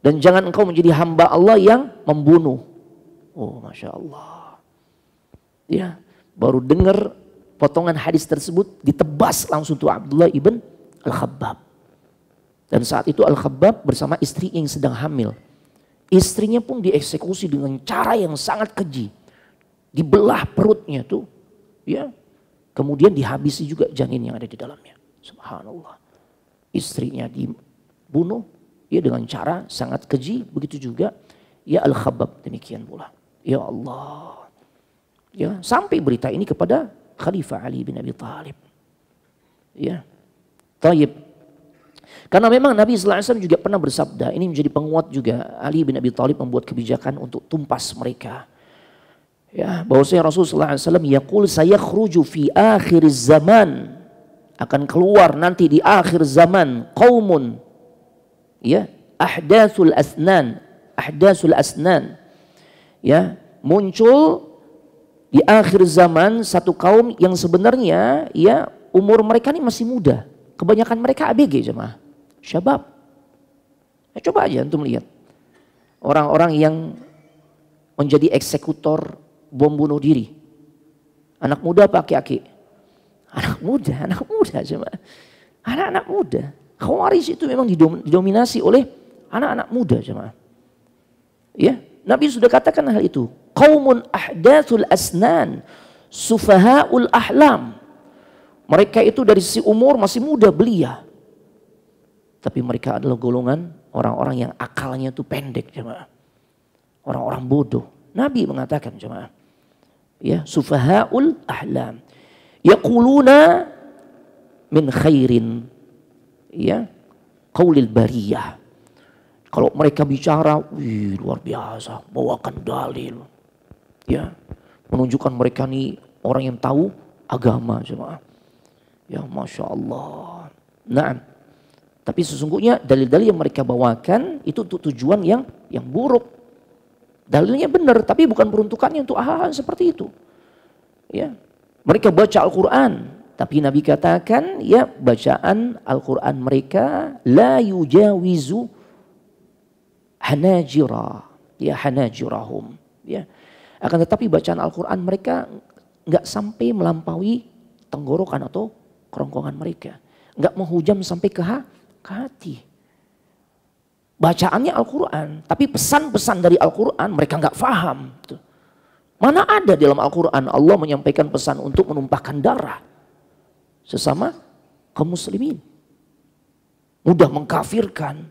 Dan jangan engkau menjadi hamba Allah yang membunuh. Oh, Masya Allah. Ya, baru dengar potongan hadis tersebut ditebas langsung tuh Abdullah ibn al-Khabbab. Dan saat itu Al-Khabbab bersama istri yang sedang hamil. Istrinya pun dieksekusi dengan cara yang sangat keji. Dibelah perutnya tuh. Ya. Kemudian dihabisi juga janin yang ada di dalamnya. Subhanallah. Istrinya dibunuh ya dengan cara sangat keji. Begitu juga ya Al-Khabbab demikian pula. Ya Allah. Ya, sampai berita ini kepada Khalifah Ali bin Abi Thalib. Ya. Taib. Karena memang Nabi sallallahu alaihi wasallam juga pernah bersabda, ini menjadi penguat juga, Ali bin Abi Thalib membuat kebijakan untuk tumpas mereka. Ya, bahwasanya Rasulullah sallallahu alaihi wasallam yaqul sayakhruju fi akhir zaman, akan keluar nanti di akhir zaman qaumun ya ahdatsul asnan ya, muncul di akhir zaman satu kaum yang sebenarnya ya umur mereka ini masih muda. Kebanyakan mereka ABG, jemaah. Syabab. Ya, coba aja untuk melihat. Orang-orang yang menjadi eksekutor bom bunuh diri. Anak muda apa aki-aki? Anak muda jemaah. Anak-anak muda. Khawarij itu memang didominasi oleh anak-anak muda, jemaah. Ya, Nabi sudah katakan hal itu. Qaumun ahdatsul asnan, sufahaul ahlam. Mereka itu dari sisi umur masih muda belia. Tapi mereka adalah golongan orang-orang yang akalnya itu pendek, jemaah. Orang-orang bodoh. Nabi mengatakan, jemaah. Ya, sufahaul ahlam. Yaquluna min khairin. Ya, qaulil bariyah. Kalau mereka bicara, wih, luar biasa, bawakan dalil. Ya, menunjukkan mereka nih orang yang tahu agama, jemaah. Ya, Masya Allah. Nah, tapi sesungguhnya dalil-dalil yang mereka bawakan itu untuk tujuan yang buruk. Dalilnya benar, tapi bukan peruntukannya untuk hal-hal seperti itu. Ya, mereka baca Al-Quran, tapi Nabi katakan, ya, bacaan Al-Quran mereka la yujawizu hanajira, ya, hanajirahum. Ya, akan tetapi bacaan Al-Quran mereka nggak sampai melampaui tenggorokan atau kerongkongan mereka, nggak menghujam sampai ke hati. Bacaannya Al-Quran, tapi pesan-pesan dari Al-Quran mereka nggak faham. Mana ada dalam Al-Quran Allah menyampaikan pesan untuk menumpahkan darah sesama kaum muslimin, mudah mengkafirkan,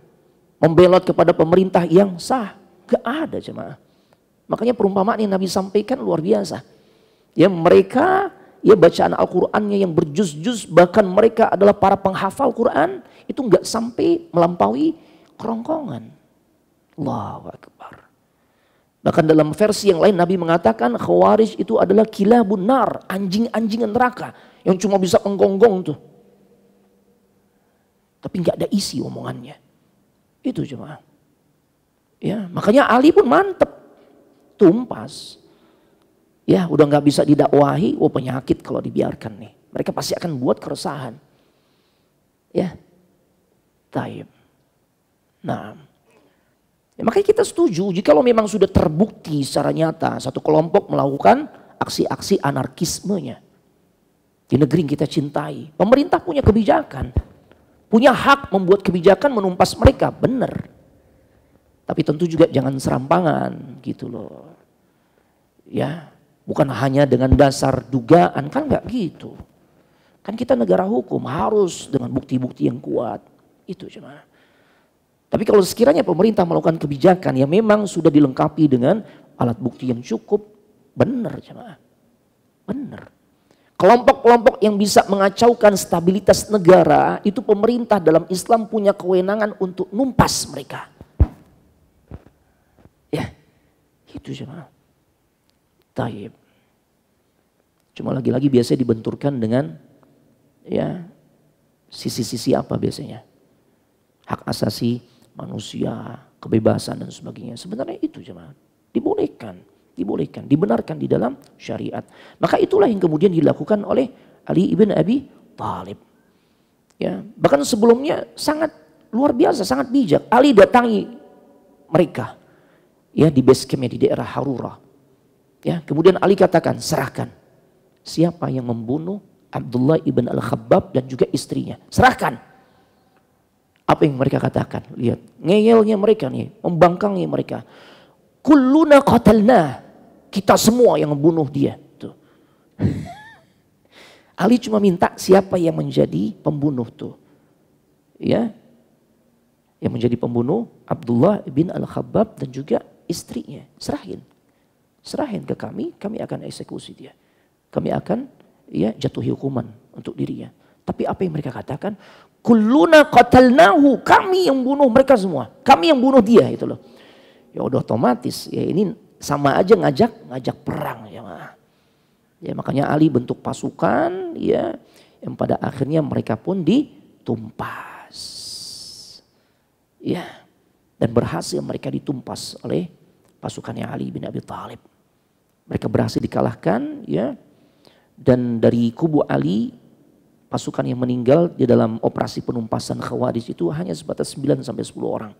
membelot kepada pemerintah yang sah, nggak ada, jemaah. Makanya perumpamaan yang Nabi sampaikan luar biasa. Ya, mereka, ya, bacaan Al-Qur'annya yang berjuz-juz, bahkan mereka adalah para penghafal Quran, itu nggak sampai melampaui kerongkongan. Allahu Akbar. Bahkan dalam versi yang lain Nabi mengatakan Khawarij itu adalah kilabun nar, anjing-anjingan neraka yang cuma bisa menggonggong tuh. Tapi nggak ada isi omongannya. Itu jemaah. Ya, makanya Ali pun mantep, tumpas. Ya, udah nggak bisa didakwahi, penyakit kalau dibiarkan nih. Mereka pasti akan buat keresahan. Ya, taib. Nah, ya, makanya kita setuju jika memang sudah terbukti secara nyata satu kelompok melakukan aksi-aksi anarkismenya di negeri yang kita cintai. Pemerintah punya kebijakan, punya hak membuat kebijakan menumpas mereka, benar. Tapi tentu juga jangan serampangan gitu loh. Ya, bukan hanya dengan dasar dugaan, kan nggak gitu. Kan kita negara hukum, harus dengan bukti-bukti yang kuat. Itu cuma. Tapi kalau sekiranya pemerintah melakukan kebijakan yang memang sudah dilengkapi dengan alat bukti yang cukup, benar jemaah. Benar. Kelompok-kelompok yang bisa mengacaukan stabilitas negara, itu pemerintah dalam Islam punya kewenangan untuk numpas mereka. Ya, itu jemaah. Taib. Cuma lagi-lagi biasanya dibenturkan dengan, ya, sisi-sisi apa biasanya? Hak asasi manusia, kebebasan dan sebagainya. Sebenarnya itu jemaah, dibolehkan, dibenarkan di dalam syariat. Maka itulah yang kemudian dilakukan oleh Ali ibn Abi Thalib. Ya, bahkan sebelumnya sangat luar biasa, sangat bijak. Ali datangi mereka, ya, di base campnya di daerah Harura. Ya, kemudian Ali katakan, serahkan siapa yang membunuh Abdullah ibn al-Khabbab dan juga istrinya. Serahkan. Apa yang mereka katakan? Lihat, ngeyelnya mereka nih, membangkangnya mereka. Kulluna qatalna, kita semua yang membunuh dia. Tuh. Ali cuma minta siapa yang menjadi pembunuh tuh. Ya. Yang menjadi pembunuh Abdullah bin Al-Khabbab dan juga istrinya. Serahin. Serahin ke kami akan eksekusi dia. Kami akan, ya, jatuhi hukuman untuk dirinya. Tapi apa yang mereka katakan? Kulluna qatalnahu, kami yang bunuh mereka semua. Kami yang bunuh dia, itu loh. Ya udah otomatis, ya ini sama aja ngajak perang ya. Ya makanya Ali bentuk pasukan, ya, yang pada akhirnya mereka pun ditumpas. Ya. Dan berhasil mereka ditumpas oleh pasukannya Ali bin Abi Thalib. Mereka berhasil dikalahkan, ya. Dan dari kubu Ali, pasukan yang meninggal di dalam operasi penumpasan Khawarij itu hanya sebatas 9 sampai 10 orang.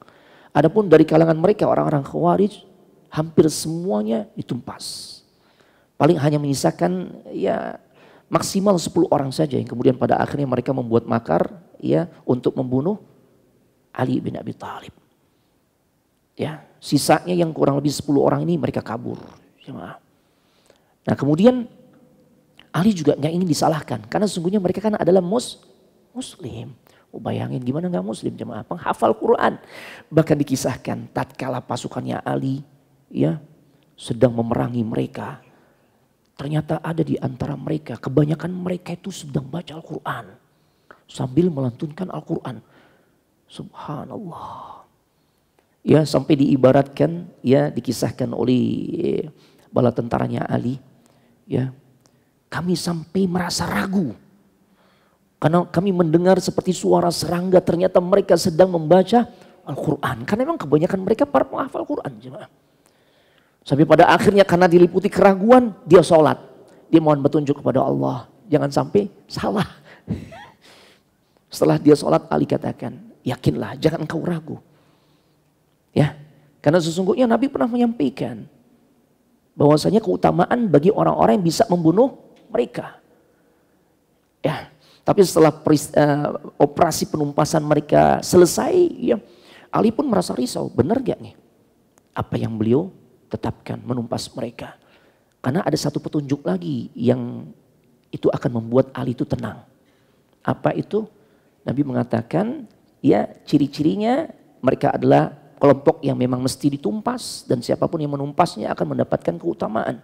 Adapun dari kalangan mereka orang-orang Khawarij hampir semuanya ditumpas. Paling hanya menyisakan, ya, maksimal 10 orang saja yang kemudian pada akhirnya mereka membuat makar, ya, untuk membunuh Ali bin Abi Thalib. Ya, sisanya yang kurang lebih 10 orang ini mereka kabur. Jemaah. Nah kemudian Ali juga nggak ingin disalahkan karena sesungguhnya mereka kan adalah muslim. Bayangin gimana nggak muslim jemaah, penghafal Quran. Bahkan dikisahkan tatkala pasukannya Ali ya sedang memerangi mereka. Ternyata ada di antara mereka, kebanyakan mereka itu sedang baca Al-Quran. Sambil melantunkan Al-Quran. Subhanallah. Ya sampai diibaratkan, ya dikisahkan oleh bala tentaranya Ali. Ya, kami sampai merasa ragu. Karena kami mendengar seperti suara serangga, ternyata mereka sedang membaca Al-Quran. Karena memang kebanyakan mereka para penghafal Quran. Jemaah. Sampai pada akhirnya karena diliputi keraguan, dia sholat. Dia mohon petunjuk kepada Allah. Jangan sampai salah. Setelah dia sholat, Ali katakan, yakinlah, jangan engkau ragu. Ya, karena sesungguhnya Nabi pernah menyampaikan bahwasanya keutamaan bagi orang-orang yang bisa membunuh mereka. Ya, tapi setelah operasi penumpasan mereka selesai, ya, Ali pun merasa risau, benar gak nih apa yang beliau tetapkan menumpas mereka? Karena ada satu petunjuk lagi yang itu akan membuat Ali itu tenang. Apa itu? Nabi mengatakan, ya ciri-cirinya mereka adalah kelompok yang memang mesti ditumpas dan siapapun yang menumpasnya akan mendapatkan keutamaan.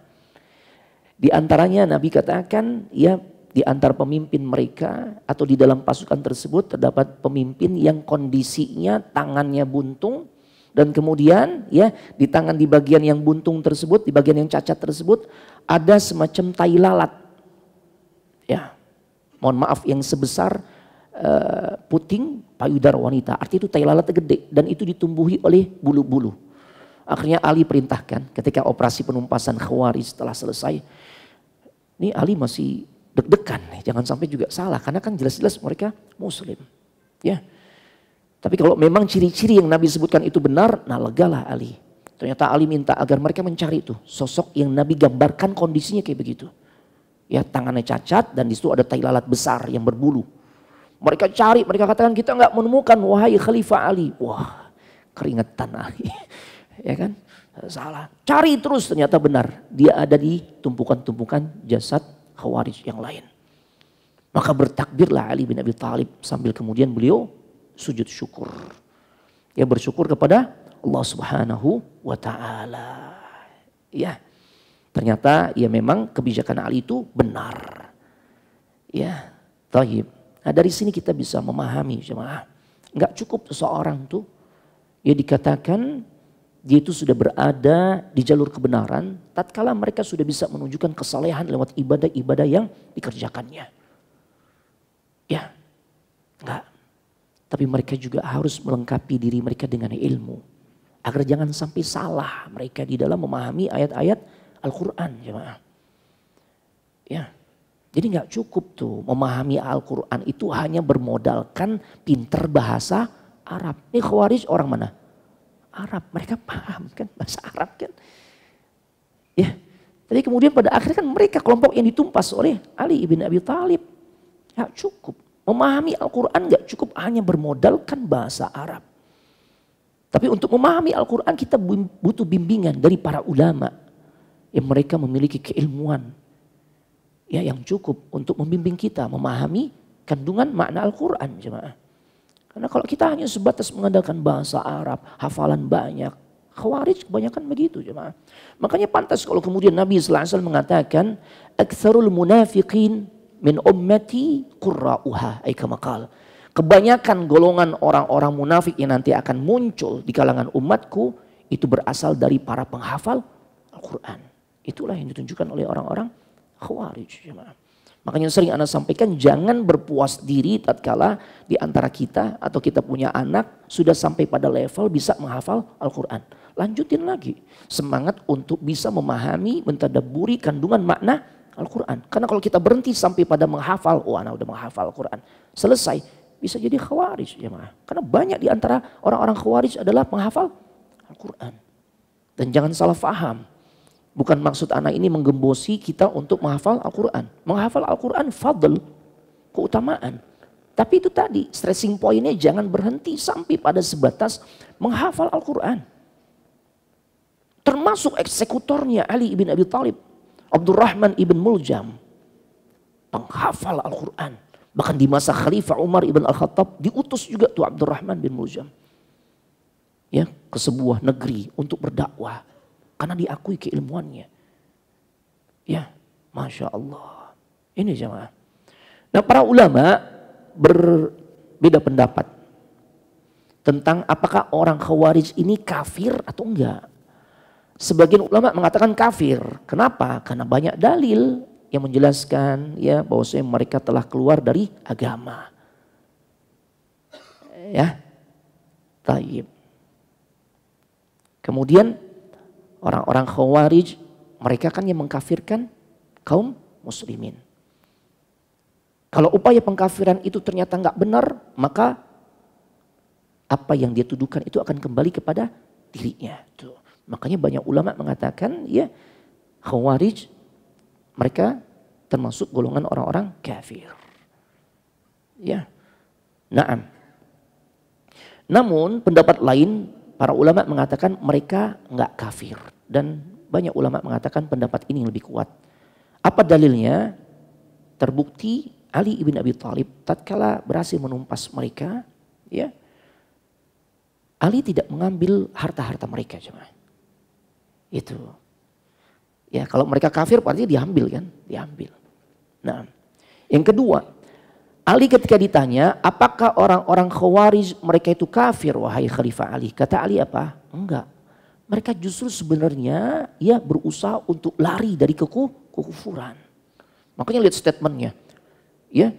Di antaranya Nabi katakan, ya di antara pemimpin mereka atau di dalam pasukan tersebut terdapat pemimpin yang kondisinya tangannya buntung dan kemudian ya di tangan di bagian yang buntung tersebut, di bagian yang cacat tersebut ada semacam tai lalat. Ya, mohon maaf yang sebesar puting payudara wanita. Artinya itu tai lalat gede dan itu ditumbuhi oleh bulu-bulu. Akhirnya Ali perintahkan ketika operasi penumpasan Khawarij setelah selesai. Ini Ali masih deg-degan nih, jangan sampai juga salah karena kan jelas-jelas mereka muslim. Ya. Tapi kalau memang ciri-ciri yang Nabi sebutkan itu benar, nah legalah Ali. Ternyata Ali minta agar mereka mencari itu sosok yang Nabi gambarkan kondisinya kayak begitu. Ya, tangannya cacat dan di situ ada tai lalat besar yang berbulu. Mereka cari, mereka katakan kita nggak menemukan wahai Khalifah Ali. Wah, keringetan Ali. Ya kan? Salah. Cari terus ternyata benar. Dia ada di tumpukan-tumpukan jasad Khawarij yang lain. Maka bertakbirlah Ali bin Abi Thalib sambil kemudian beliau sujud syukur. Ya bersyukur kepada Allah Subhanahu wa taala. Ya. Ternyata ya memang kebijakan Ali itu benar. Ya, taib. Nah dari sini kita bisa memahami jemaah. Enggak cukup seseorang tuh ya dikatakan dia itu sudah berada di jalur kebenaran tatkala mereka sudah bisa menunjukkan kesalehan lewat ibadah-ibadah yang dikerjakannya. Ya, enggak. Tapi mereka juga harus melengkapi diri mereka dengan ilmu. Agar jangan sampai salah mereka di dalam memahami ayat-ayat Al-Quran jemaah. Ya. Jadi nggak cukup tuh memahami Al-Quran itu hanya bermodalkan pinter bahasa Arab. Ini Khawarij orang mana? Arab, mereka paham kan bahasa Arab kan. Ya, tapi kemudian pada akhirnya kan mereka kelompok yang ditumpas oleh Ali bin Abi Thalib. Nggak cukup, memahami Al-Quran nggak cukup hanya bermodalkan bahasa Arab. Tapi untuk memahami Al-Quran kita butuh bimbingan dari para ulama yang mereka memiliki keilmuan. Ya yang cukup untuk membimbing kita memahami kandungan makna Al-Quran jemaah. Karena kalau kita hanya sebatas mengandalkan bahasa Arab, hafalan banyak, Khawarij kebanyakan begitu jemaah. Makanya pantas kalau kemudian Nabi SAW mengatakan, aktsarul munafiqin min ummati qurra'uha, ay kama qala. Kebanyakan golongan orang-orang munafik yang nanti akan muncul di kalangan umatku itu berasal dari para penghafal Al-Quran. Itulah yang ditunjukkan oleh orang-orang Khawarij. Makanya sering Anda sampaikan jangan berpuas diri tatkala di antara kita atau kita punya anak sudah sampai pada level bisa menghafal Al-Quran. Lanjutin lagi semangat untuk bisa memahami, mentadabburi kandungan makna Al-Quran. Karena kalau kita berhenti sampai pada menghafal, oh anak udah menghafal Al-Quran, selesai, bisa jadi Khawarij jemaah. Karena banyak di antara orang-orang Khawarij adalah penghafal Al-Quran. Dan jangan salah faham. Bukan maksud anak ini menggembosi kita untuk menghafal Al-Quran. Menghafal Al-Quran fadl, keutamaan. Tapi itu tadi, stressing pointnya jangan berhenti sampai pada sebatas menghafal Al-Quran. termasuk eksekutornya Ali ibn Abi Thalib, Abdurrahman ibn Muljam, penghafal Al-Quran. Bahkan di masa Khalifah Umar ibn Al-Khattab diutus juga tuh Abdurrahman bin Muljam, ya, ke sebuah negeri untuk berdakwah karena diakui keilmuannya. Ya, Masya Allah. Ini jemaah. Nah, para ulama berbeda pendapat tentang apakah orang Khawarij ini kafir atau enggak. Sebagian ulama mengatakan kafir. Kenapa? Karena banyak dalil yang menjelaskan ya bahwasanya mereka telah keluar dari agama. Ya. Taib. Kemudian orang-orang Khawarij, mereka kan yang mengkafirkan kaum muslimin. Kalau upaya pengkafiran itu ternyata enggak benar, maka apa yang dia tuduhkan itu akan kembali kepada dirinya. Tuh. Makanya banyak ulama mengatakan ya Khawarij mereka termasuk golongan orang-orang kafir. Ya. Naam. Namun pendapat lain para ulama mengatakan mereka enggak kafir. Dan banyak ulama mengatakan pendapat ini yang lebih kuat. Apa dalilnya? Terbukti Ali ibn Abi Thalib tatkala berhasil menumpas mereka, ya, Ali tidak mengambil harta-harta mereka, cuma itu. Ya, kalau mereka kafir berarti diambil kan, diambil. Nah, yang kedua, Ali ketika ditanya, apakah orang-orang Khawarij mereka itu kafir wahai Khalifah Ali? Kata Ali apa? Enggak. Mereka justru sebenarnya ya berusaha untuk lari dari kekufuran. Makanya lihat statementnya, ya,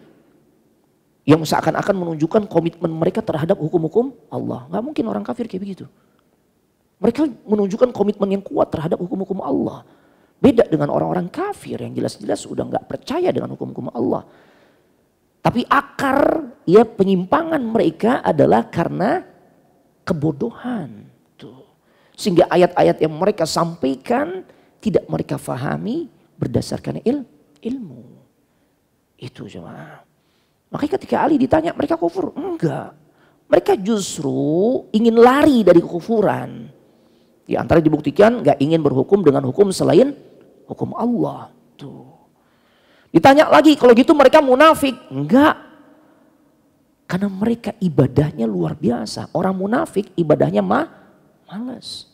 yang seakan-akan menunjukkan komitmen mereka terhadap hukum-hukum Allah. Gak mungkin orang kafir kayak begitu. Mereka menunjukkan komitmen yang kuat terhadap hukum-hukum Allah. Beda dengan orang-orang kafir yang jelas-jelas udah gak percaya dengan hukum-hukum Allah. Tapi akar ya penyimpangan mereka adalah karena kebodohan. Tuh. Sehingga ayat-ayat yang mereka sampaikan tidak mereka fahami berdasarkan ilmu. Itu jemaah. Makanya ketika Ali ditanya mereka kufur? Enggak. Mereka justru ingin lari dari kekufuran. Di antara dibuktikan gak ingin berhukum dengan hukum selain hukum Allah. Tuh. Ditanya lagi kalau gitu mereka munafik? Enggak. Karena mereka ibadahnya luar biasa. Orang munafik ibadahnya malas.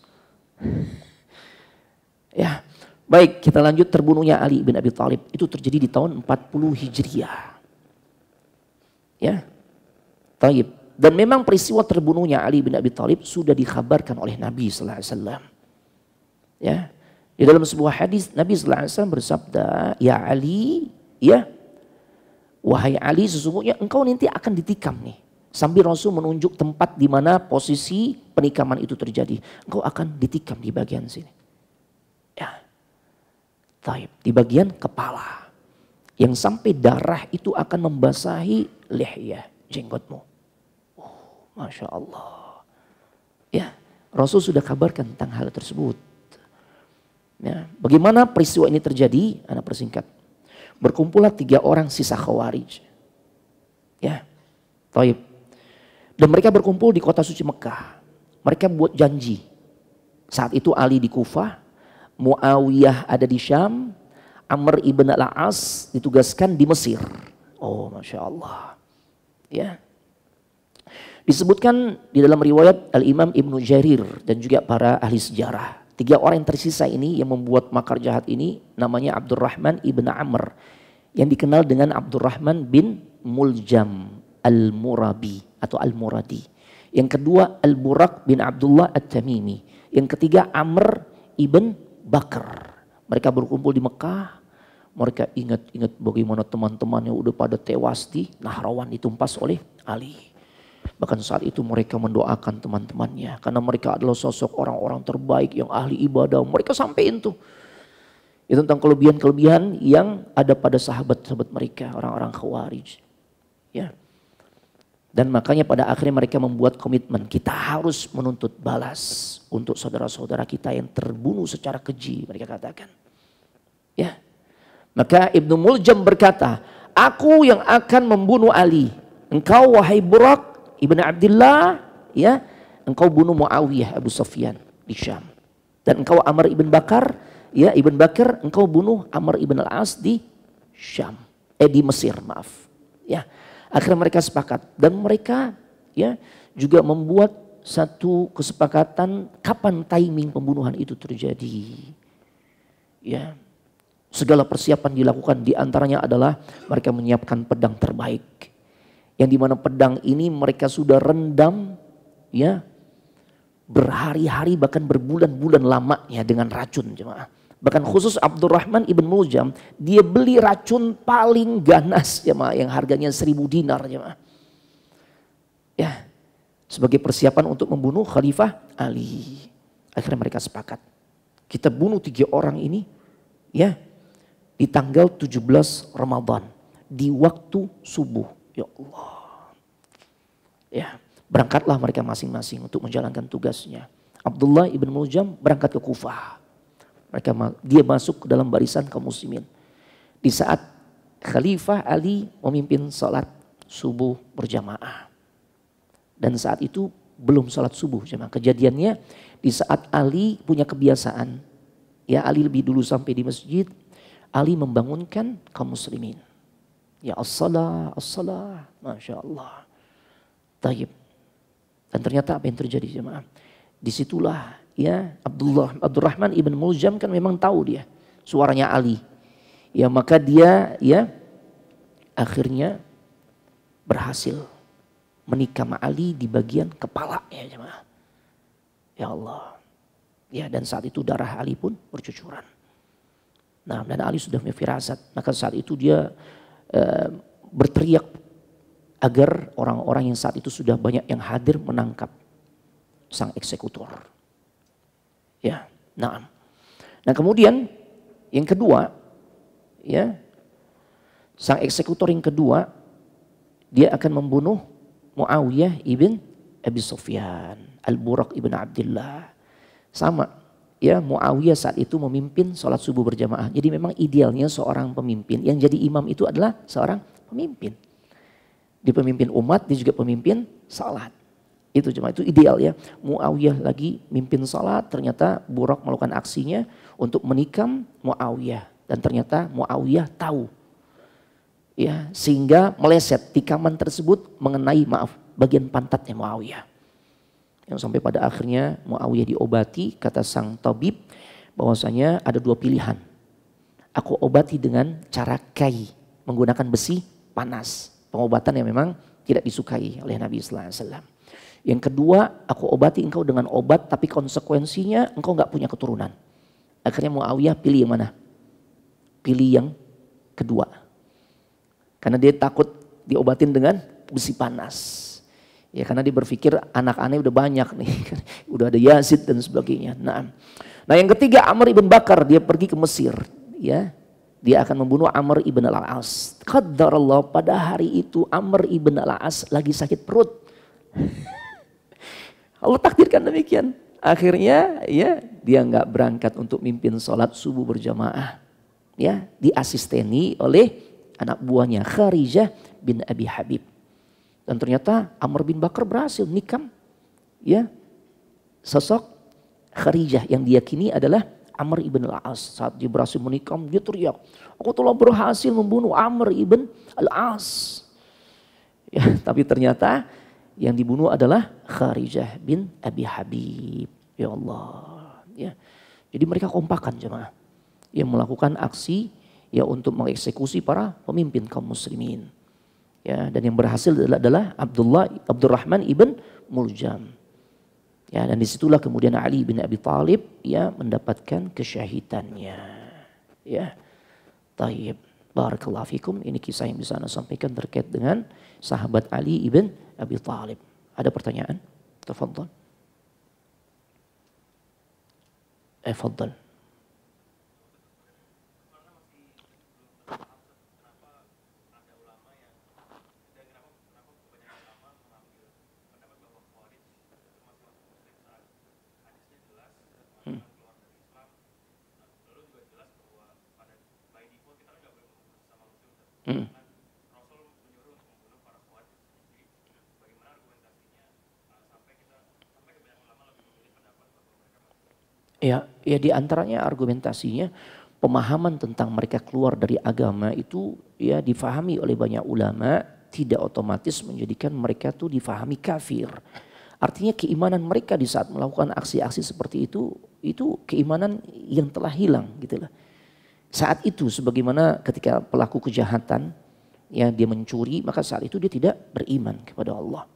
Ya, baik kita lanjut terbunuhnya Ali bin Abi Thalib. Itu terjadi di tahun 40 Hijriah. Ya, taib. Dan memang peristiwa terbunuhnya Ali bin Abi Thalib sudah dikhabarkan oleh Nabi Sallallahu Alaihi Wasallam. Ya, di dalam sebuah hadis Nabi Sallallahu Alaihi Wasallam bersabda, ya Ali, ya, wahai Ali, sesungguhnya engkau nanti akan ditikam nih. Sambil Rasul menunjuk tempat di mana posisi penikaman itu terjadi. Engkau akan ditikam di bagian sini. Ya, taib, di bagian kepala. Yang sampai darah itu akan membasahi lihyah, jenggotmu. Oh, Masya Allah. Ya, Rasul sudah kabarkan tentang hal tersebut. Ya, bagaimana peristiwa ini terjadi? Anak persingkat. Berkumpullah 3 orang sisa Khawarij. Ya, taib. Dan mereka berkumpul di kota suci Mekah. Mereka buat janji. Saat itu Ali di Kufah, Muawiyah ada di Syam, Amr ibn al-As ditugaskan di Mesir. Oh, Masya Allah. Ya. Disebutkan di dalam riwayat Al-Imam Ibnu Jarir dan juga para ahli sejarah. 3 orang yang tersisa ini yang membuat makar jahat ini namanya Abdurrahman ibn Amr. Yang dikenal dengan Abdurrahman bin Muljam al-Murabi atau al-Muradi. Yang kedua Al-Buraq bin Abdullah at-Tamimi. Yang ketiga Amr ibn Bakr. Mereka berkumpul di Mekah. Mereka ingat-ingat bagaimana teman-temannya udah pada tewas di Nahrawan ditumpas oleh Ali. Bahkan saat itu mereka mendoakan teman-temannya. Karena mereka adalah sosok orang-orang terbaik yang ahli ibadah. Mereka sampein tuh. Itu tentang kelebihan-kelebihan yang ada pada sahabat-sahabat mereka. Orang-orang Khawarij. Ya. Dan makanya pada akhirnya mereka membuat komitmen. Kita harus menuntut balas. Untuk saudara-saudara kita yang terbunuh secara keji. Mereka katakan. Ya. Maka Ibnu Muljam berkata, aku yang akan membunuh Ali. Engkau wahai Buraq ibn Abdullah, ya, engkau bunuh Muawiyah Abu Sufyan di Syam. Dan engkau Amr ibn Bakar, ya Ibn Bakar, engkau bunuh Amr ibn al-As di Syam, di Mesir, maaf. Ya, akhirnya mereka sepakat dan mereka ya juga membuat satu kesepakatan kapan timing pembunuhan itu terjadi. Ya, segala persiapan dilakukan, di antaranya adalah mereka menyiapkan pedang terbaik. Yang dimana pedang ini mereka sudah rendam ya berhari-hari bahkan berbulan-bulan lamanya dengan racun jemaah. Bahkan khusus Abdurrahman ibn Muljam, dia beli racun paling ganas jemaah yang harganya 1000 dinar jemaah. Ya, sebagai persiapan untuk membunuh Khalifah Ali. Akhirnya mereka sepakat. Kita bunuh 3 orang ini ya di tanggal 17 Ramadan di waktu subuh. Ya Allah. Ya, berangkatlah mereka masing-masing untuk menjalankan tugasnya. Abdullah ibn Muljam berangkat ke Kufah. Dia masuk ke dalam barisan kaum muslimin. Di saat Khalifah Ali memimpin salat subuh berjamaah. Dan saat itu belum salat subuh jemaah. Kejadiannya di saat Ali punya kebiasaan. Ya, Ali lebih dulu sampai di masjid. Ali membangunkan kaum muslimin. Ya as-salah, as-salah, Masya Allah. Taib. Dan ternyata apa yang terjadi jemaah? Disitulah ya Abdurrahman ibn Muljam kan memang tahu dia suaranya Ali. Ya maka dia ya akhirnya berhasil menikam Ali di bagian kepala ya jemaah. Ya Allah. Ya dan saat itu darah Ali pun bercucuran. Nah dan Ali sudah punya firasat. Maka saat itu dia berteriak agar orang-orang yang saat itu sudah banyak yang hadir menangkap sang eksekutor. Ya, nah kemudian yang kedua, ya, sang eksekutor yang kedua dia akan membunuh Muawiyah ibn Abi Sufyan, Al-Buraq ibn Abdullah. Sama, ya Muawiyah saat itu memimpin sholat subuh berjamaah. Jadi memang idealnya seorang pemimpin yang jadi imam itu adalah seorang pemimpin. Dia pemimpin umat, dia juga pemimpin salat. Itu cuma itu ideal ya. Muawiyah lagi mimpin salat, ternyata Buraq melakukan aksinya untuk menikam Muawiyah dan ternyata Muawiyah tahu. Ya, sehingga meleset tikaman tersebut mengenai bagian pantatnya Muawiyah. Yang sampai pada akhirnya Muawiyah diobati, kata sang tabib bahwasanya ada 2 pilihan. Aku obati dengan cara kai, menggunakan besi panas. Pengobatan yang memang tidak disukai oleh Nabi sallallahu alaihi wasallam. Yang kedua, aku obati engkau dengan obat tapi konsekuensinya engkau gak punya keturunan. Akhirnya Muawiyah pilih yang mana? Pilih yang kedua. Karena dia takut diobatin dengan besi panas. Ya karena dia berpikir anak-anaknya udah banyak nih. Udah ada Yazid dan sebagainya. Nah yang ketiga Amr ibn Bakar, dia pergi ke Mesir. Ya, dia akan membunuh Amr ibn al-As. Qadarallah pada hari itu Amr ibn al-As lagi sakit perut. Allah takdirkan demikian. Akhirnya ya dia nggak berangkat untuk mimpin sholat subuh berjamaah. Ya diasisteni oleh anak buahnya Kharijah bin Abi Habib. Dan ternyata Amr bin Bakar berhasil nikam ya sosok Kharijah yang diyakini adalah Amr ibn al-As. Saat dia berhasil menikam dia teriak, aku telah berhasil membunuh Amr ibn al-As. Ya, tapi ternyata yang dibunuh adalah Kharijah bin Abi Habib. Ya Allah. Ya. Jadi mereka kompakan jemaah. Yang melakukan aksi ya untuk mengeksekusi para pemimpin kaum muslimin. Ya, dan yang berhasil adalah Abdurrahman ibn Muljam. Ya, dan disitulah kemudian Ali bin Abi Thalib ya mendapatkan kesyahidannya. Ya. Taib. Barakallahu fikum. Ini kisah yang bisa Anda sampaikan terkait dengan sahabat Ali ibn Abi Thalib. Ada pertanyaan? Tafadhal. Tafadhal. Hmm. Ya di antaranya argumentasinya pemahaman tentang mereka keluar dari agama itu ya difahami oleh banyak ulama tidak otomatis menjadikan mereka tuh difahami kafir. Artinya keimanan mereka di saat melakukan aksi-aksi seperti itu keimanan yang telah hilang gitu lah. Saat itu sebagaimana ketika pelaku kejahatan ya dia mencuri, maka saat itu dia tidak beriman kepada Allah.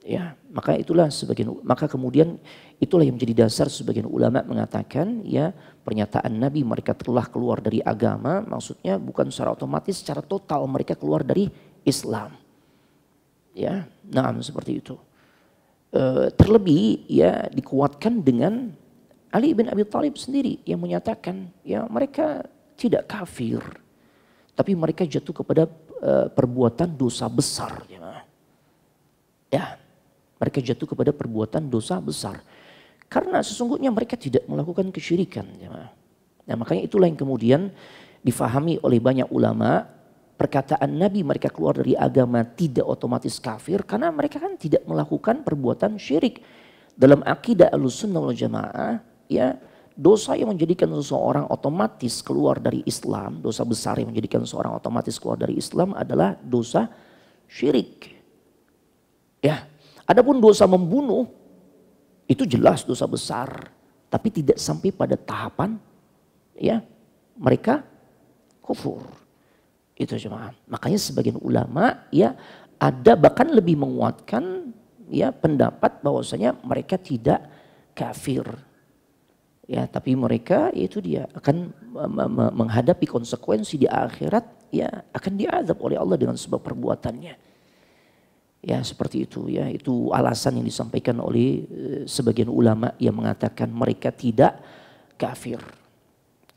Ya, maka kemudian itulah yang menjadi dasar sebagian ulama mengatakan ya pernyataan Nabi mereka telah keluar dari agama maksudnya bukan secara otomatis secara total mereka keluar dari Islam. Ya, seperti itu. Terlebih ya dikuatkan dengan Ali bin Abi Thalib sendiri yang menyatakan ya mereka tidak kafir tapi mereka jatuh kepada perbuatan dosa besar ya. Mereka jatuh kepada perbuatan dosa besar. Karena sesungguhnya mereka tidak melakukan kesyirikan. Nah makanya itulah yang kemudian difahami oleh banyak ulama. Perkataan Nabi mereka keluar dari agama tidak otomatis kafir. Karena mereka kan tidak melakukan perbuatan syirik. Dalam akidah Ahlussunnah wal Jamaah. Ya, dosa yang menjadikan seseorang otomatis keluar dari Islam. Dosa besar yang menjadikan seseorang otomatis keluar dari Islam adalah dosa syirik. Ya. Adapun dosa membunuh itu jelas dosa besar, tapi tidak sampai pada tahapan ya mereka kufur. Itu jemaah. Makanya sebagian ulama ya ada bahkan lebih menguatkan ya pendapat bahwasanya mereka tidak kafir. Ya, tapi mereka itu dia akan menghadapi konsekuensi di akhirat ya akan diazab oleh Allah dengan sebab perbuatannya. Ya seperti itu ya, itu alasan yang disampaikan oleh sebagian ulama yang mengatakan mereka tidak kafir.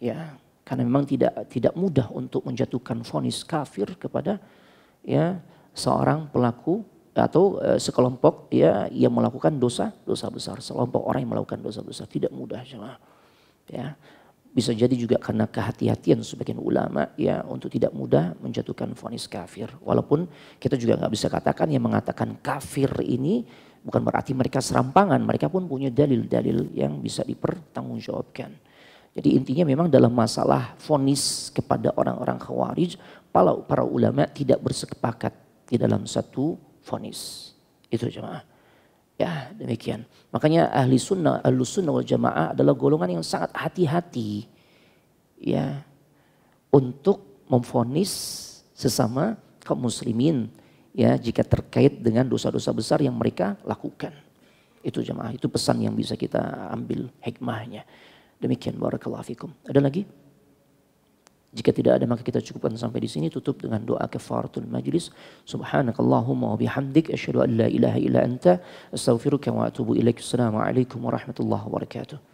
Ya, karena memang tidak mudah untuk menjatuhkan vonis kafir kepada ya seorang pelaku atau sekelompok ya yang melakukan dosa besar, sekelompok orang yang melakukan dosa besar tidak mudah jemaah. Ya. Bisa jadi juga karena kehati-hatian sebagian ulama ya untuk tidak mudah menjatuhkan vonis kafir. Walaupun kita juga nggak bisa katakan yang mengatakan kafir ini bukan berarti mereka serampangan. Mereka pun punya dalil-dalil yang bisa dipertanggungjawabkan. Jadi intinya memang dalam masalah vonis kepada orang-orang khawarij, para ulama tidak bersepakat di dalam satu vonis. Itu jemaah. Ya demikian. Makanya Ahlus Sunnah wal Jamaah adalah golongan yang sangat hati-hati ya untuk memvonis sesama kaum muslimin ya jika terkait dengan dosa-dosa besar yang mereka lakukan. Itu jemaah, itu pesan yang bisa kita ambil hikmahnya. Demikian barakallahu fikum. Ada lagi? Jika tidak ada maka kita cukupkan sampai di sini, tutup dengan doa kafaratul majlis. Subhanakallahumma wa bihamdik asyhadu an la ilaha illa anta astaghfiruka wa atubu ilaik. Assalamualaikum warahmatullahi wabarakatuh.